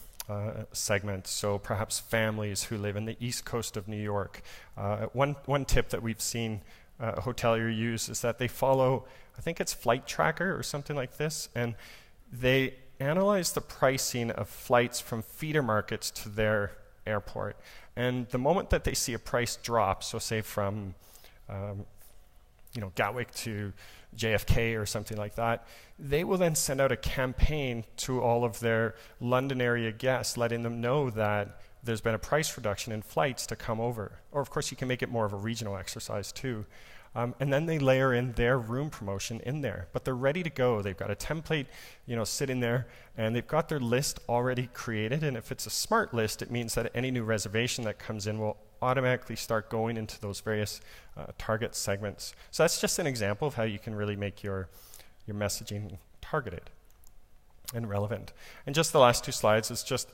segment. So perhaps families who live in the east coast of New York. One tip that we've seen a hotelier use is that they follow, I think it's Flight Tracker or something like this, and they analyze the pricing of flights from feeder markets to their airport. And the moment that they see a price drop, so say from Gatwick to JFK or something like that, they will then send out a campaign to all of their London area guests, letting them know that there's been a price reduction in flights to come over. Or, of course, you can make it more of a regional exercise, too. And then they layer in their room promotion in there. But they're ready to go. They've got a template, sitting there, and they've got their list already created. And if it's a smart list, it means that any new reservation that comes in will automatically start going into those various target segments. So that's just an example of how you can really make your messaging targeted and relevant. And just the last two slides is just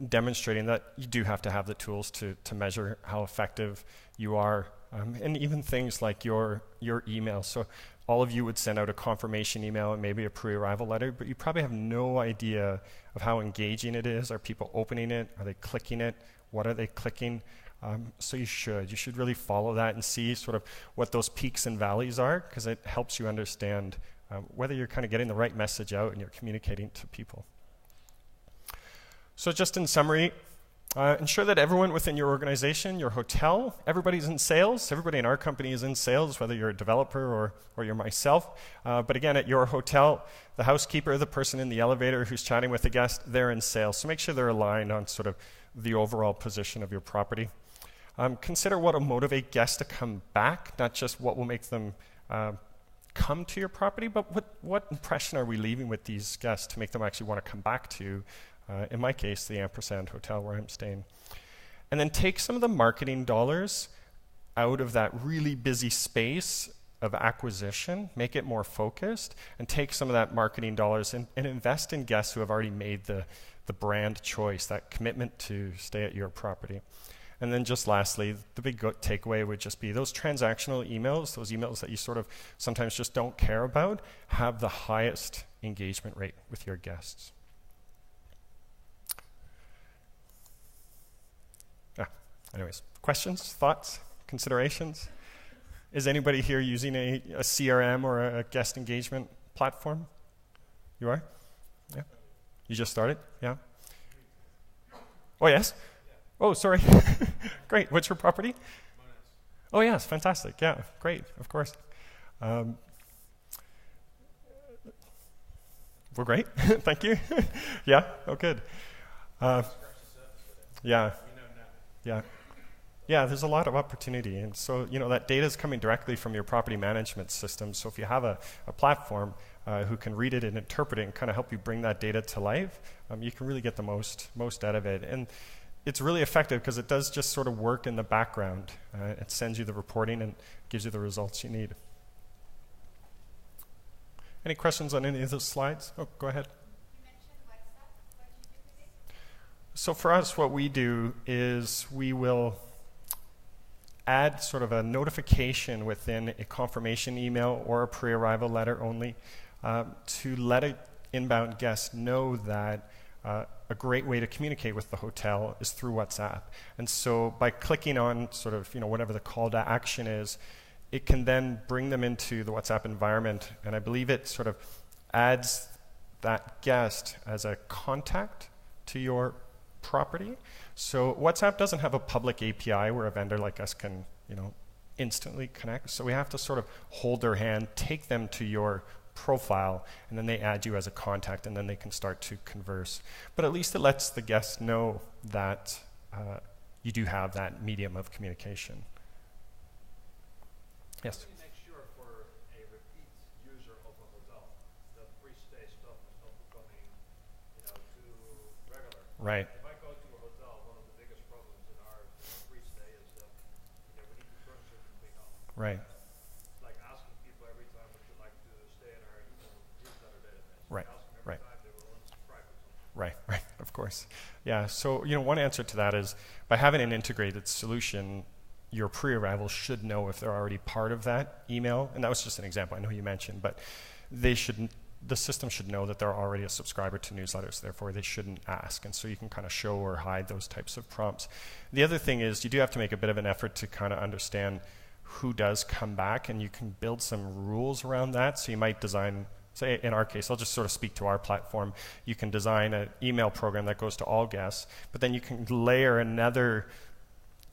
demonstrating that you do have to have the tools to measure how effective you are, and even things like your email. So all of you would send out a confirmation email and maybe a pre-arrival letter, but you probably have no idea of how engaging it is. Are people opening it? Are they clicking it? What are they clicking? So you should really follow that and see sort of what those peaks and valleys are, because it helps you understand whether you're kind of getting the right message out and you're communicating to people. So just in summary, ensure that everyone within your organization, your hotel, everybody's in sales. Everybody in our company is in sales, whether you're a developer or you're myself. But again, at your hotel, the housekeeper, the person in the elevator who's chatting with the guest, they're in sales. So make sure they're aligned on sort of the overall position of your property. Consider what will motivate guests to come back, not just what will make them come to your property, but what impression are we leaving with these guests to make them actually want to come back to, in my case, the Ampersand Hotel where I'm staying. And then take some of the marketing dollars out of that really busy space of acquisition, make it more focused, and take some of that marketing dollars and invest in guests who have already made the brand choice, that commitment to stay at your property. And then just lastly, the big takeaway would just be those transactional emails, those emails that you sort of sometimes just don't care about, have the highest engagement rate with your guests. Anyways, questions, thoughts, considerations? Is anybody here using a CRM or a guest engagement platform? You are? Yeah. You just started? Yeah. Oh, yes? Oh, sorry. Great. What's your property? Oh, yes. Fantastic. Yeah. Great. Of course. Well, great. Thank you. Yeah. Oh, good. Yeah. Yeah. Yeah, there's a lot of opportunity. And so, that data is coming directly from your property management system. So if you have a platform who can read it and interpret it and kind of help you bring that data to life, you can really get the most out of it. And it's really effective because it does just sort of work in the background. It sends you the reporting and gives you the results you need. Any questions on any of those slides? Oh, go ahead. You mentioned WhatsApp. What do you do with it? So for us, what we do is we will add sort of a notification within a confirmation email or a pre-arrival letter only to let an inbound guest know that a great way to communicate with the hotel is through WhatsApp. And so by clicking on sort of, whatever the call to action is, it can then bring them into the WhatsApp environment. And I believe it sort of adds that guest as a contact to your property. So WhatsApp doesn't have a public API where a vendor like us can, instantly connect. So we have to sort of hold their hand, take them to your profile, and then they add you as a contact, and then they can start to converse. But at least it lets the guests know that you do have that medium of communication. Yes? How do you make sure for a repeat user of a hotel that pre-stay stuff is not becoming, too regular? Right. If I go to a hotel, one of the biggest problems in our pre-stay is that we need to turn something up. Right. It's like asking people every time would you like to stay in our newsletter database. Right. Ask them every Right. time they will unsubscribe to something. Right, of course. Yeah, so one answer to that is by having an integrated solution, your pre-arrival should know if they're already part of that email. And that was just an example I know you mentioned, but the system should know that they're already a subscriber to newsletters, therefore they shouldn't ask. And so you can kind of show or hide those types of prompts. The other thing is you do have to make a bit of an effort to kind of understand who does come back, and you can build some rules around that. So you might design, say in our case, I'll just sort of speak to our platform. You can design an email program that goes to all guests, but then you can layer another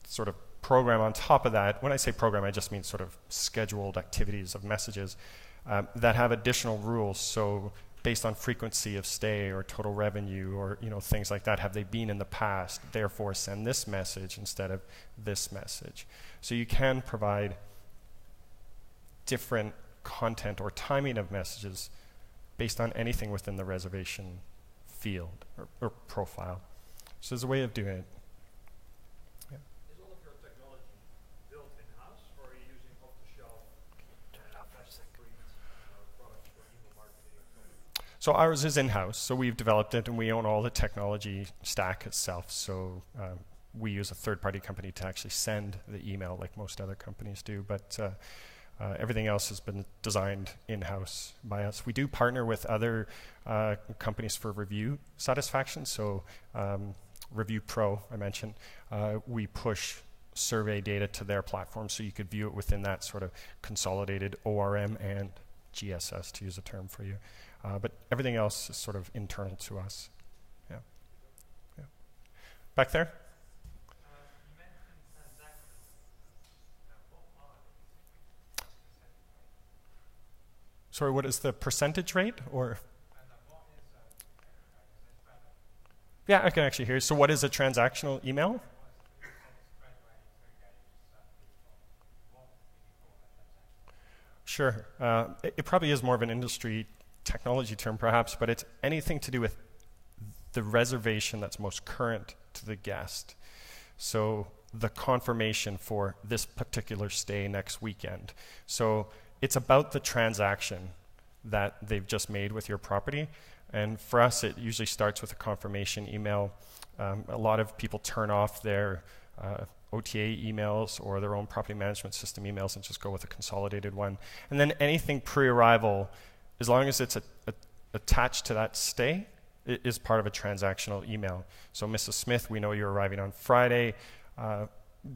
sort of program on top of that. When I say program, I just mean sort of scheduled activities of messages that have additional rules. So based on frequency of stay or total revenue or things like that, have they been in the past? Therefore, send this message instead of this message. So you can provide different content or timing of messages based on anything within the reservation field or profile. So there's a way of doing it. Is all of your technology built in-house, or are you using off-the-shelf best-of-breed products for email marketing? So ours is in-house, so we've developed it and we own all the technology stack itself. So we use a third-party company to actually send the email like most other companies do. But Everything else has been designed in-house by us. We do partner with other companies for review satisfaction. So Review Pro, I mentioned, we push survey data to their platform so you could view it within that sort of consolidated ORM and GSS, to use a term for you. But everything else is sort of internal to us. Yeah. Yeah. Back there? Sorry, what is the percentage rate? Or yeah, I can actually hear you. So what is a transactional email? Sure. It probably is more of an industry technology term perhaps, but it's anything to do with the reservation that's most current to the guest. So the confirmation for this particular stay next weekend. So it's about the transaction that they've just made with your property. And for us, it usually starts with a confirmation email. A lot of people turn off their OTA emails or their own property management system emails and just go with a consolidated one. And then anything pre-arrival, as long as it's attached to that stay, it is part of a transactional email. So Mrs. Smith, we know you're arriving on Friday.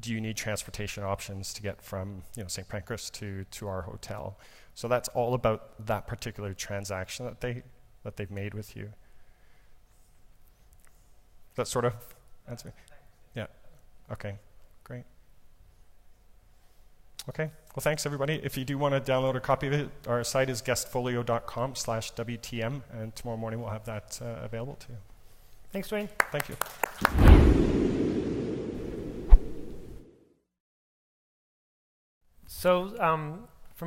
Do you need transportation options to get from St. Pancras to our hotel? So that's all about that particular transaction that they've made with you. That sort of answer me? Yeah. Okay. Great. Okay. Well, thanks everybody. If you do want to download a copy of it, our site is guestfolio.com/WTM, and tomorrow morning we'll have that available to you. Thanks, Dwayne. Thank you. So for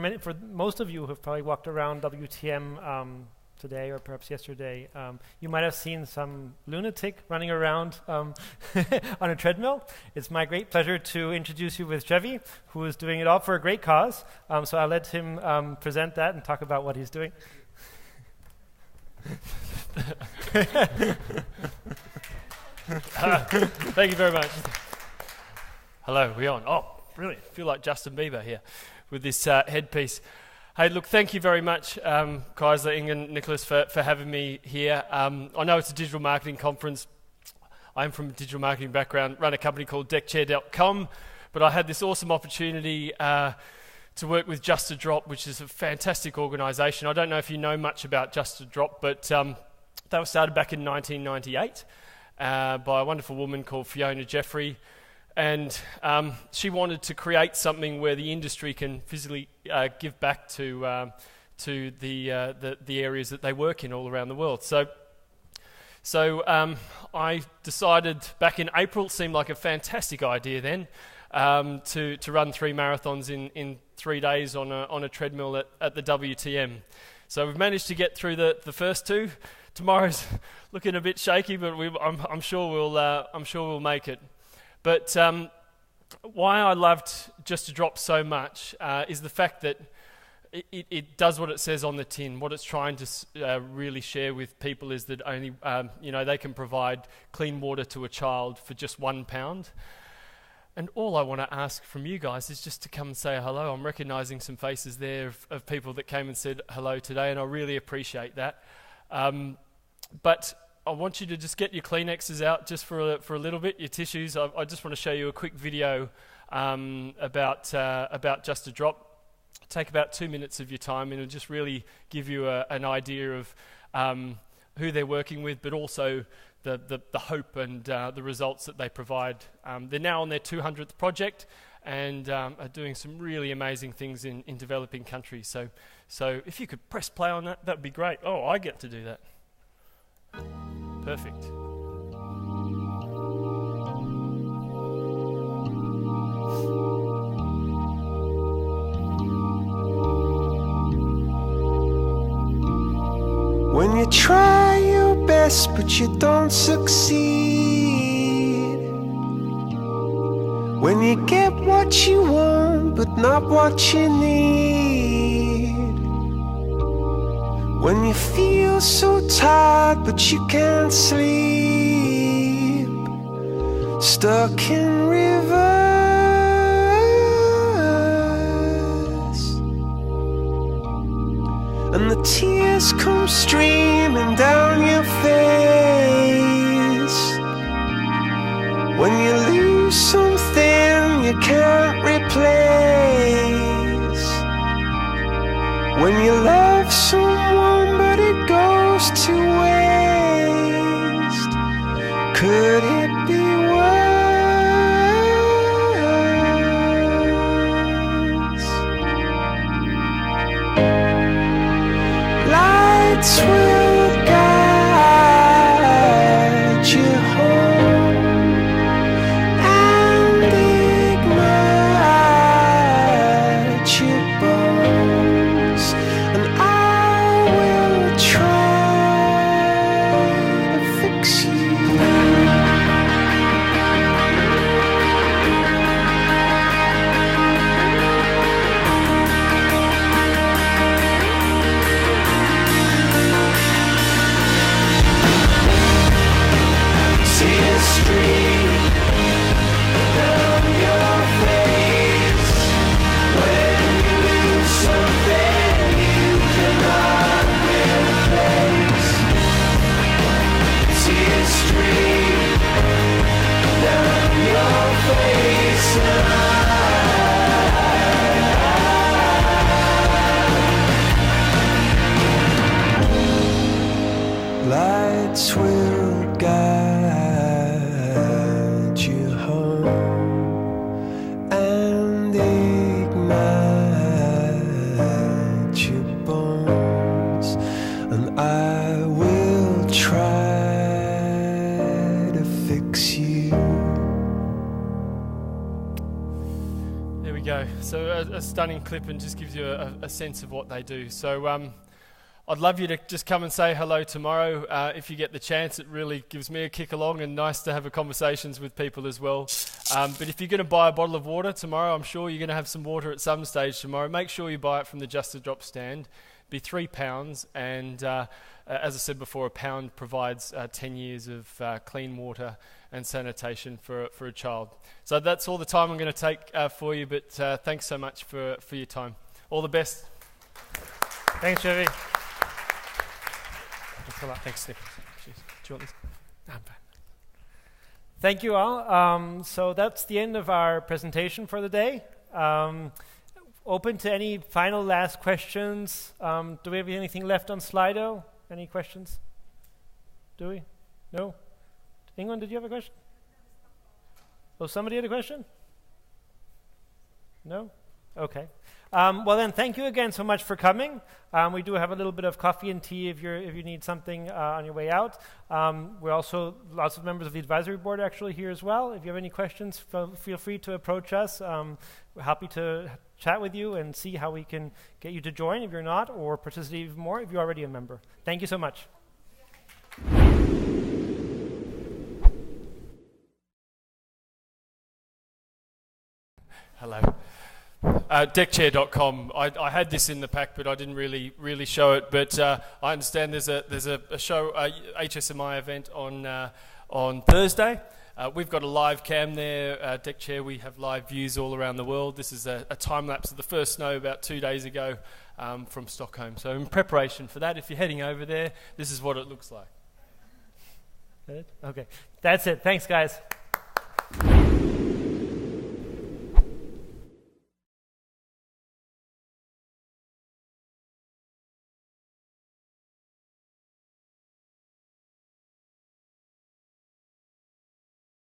most of you who have probably walked around WTM today or perhaps yesterday, you might have seen some lunatic running around on a treadmill. It's my great pleasure to introduce you with Chevy, who is doing it all for a great cause. So I'll let him present that and talk about what he's doing. Thank you very much. Hello, we on? Oh, brilliant. I feel like Justin Bieber here with this headpiece. Hey, look, thank you very much, Kaiser, Ingen, Nicholas, for having me here. I know it's a digital marketing conference. I'm from a digital marketing background, run a company called deckchair.com, but I had this awesome opportunity to work with Just a Drop, which is a fantastic organisation. I don't know if you know much about Just a Drop, but they were started back in 1998 by a wonderful woman called Fiona Jeffrey. And she wanted to create something where the industry can physically give back to the areas that they work in all around the world. So I decided back in April, seemed like a fantastic idea then, to run 3 marathons in 3 days on a treadmill at the WTM. So we've managed to get through the first 2. Tomorrow's looking a bit shaky, but I'm sure we'll make it. But why I loved Just a Drop so much is the fact that it does what it says on the tin. What it's trying to really share with people is that only they can provide clean water to a child for just £1. And all I want to ask from you guys is just to come and say hello. I'm recognising some faces there of people that came and said hello today, and I really appreciate that. But I want you to just get your Kleenexes out just for a little bit, your tissues. I just want to show you a quick video about Just a Drop. Take about 2 minutes of your time, and it'll just really give you an idea of who they're working with, but also the hope and the results that they provide. They're now on their 200th project and are doing some really amazing things in developing countries. So if you could press play on that, that'd be great. Oh, I get to do that. Perfect. When you try your best but you don't succeed, when you get what you want but not what you need, when you feel so tired but you can't sleep, stuck in reverse, and the tears come streaming down your face. When you lose something you can't replace. When you love someone but it goes to waste. Could it be worse? Lights will guide you home and ignite your bones, and I will try to fix you. Tears stream down your face when you lose something you cannot replace. Tears stream down your face, and lights will guide you home and ignite your bones, and I will try to fix you. There we go. So a stunning clip, and just gives you a sense of what they do. So I'd love you to just come and say hello tomorrow if you get the chance. It really gives me a kick along, and nice to have a conversations with people as well. But if you're going to buy a bottle of water tomorrow, I'm sure you're going to have some water at some stage tomorrow. Make sure you buy it from the Just a Drop stand. Be £3, and as I said before, £1 provides 10 years of clean water and sanitation for a child. So that's all the time I'm going to take for you, but thanks so much for your time. All the best. Thanks, Chevy. Thanks a lot. Thanks, Steve. Cheers. Do you want this? No, I'm fine. Thank you all. So that's the end of our presentation for the day. Open to any final last questions. Do we have anything left on Slido? Any questions? Do we? No? England, did you have a question? Oh, somebody had a question? No? Okay. Well then, thank you again so much for coming. We do have a little bit of coffee and tea if you need something on your way out. We're also, lots of members of the advisory board are actually here as well. If you have any questions, feel free to approach us. We're happy to chat with you and see how we can get you to join if you're not, or participate even more if you're already a member. Thank you so much. Hello. Deckchair.com. I had this in the pack, but I didn't really show it. But I understand there's a show, HSMAI event on Thursday. We've got a live cam there. Deckchair, we have live views all around the world. This is a time lapse of the first snow about 2 days ago from Stockholm. So in preparation for that, if you're heading over there, this is what it looks like. Okay, that's it. Thanks, guys.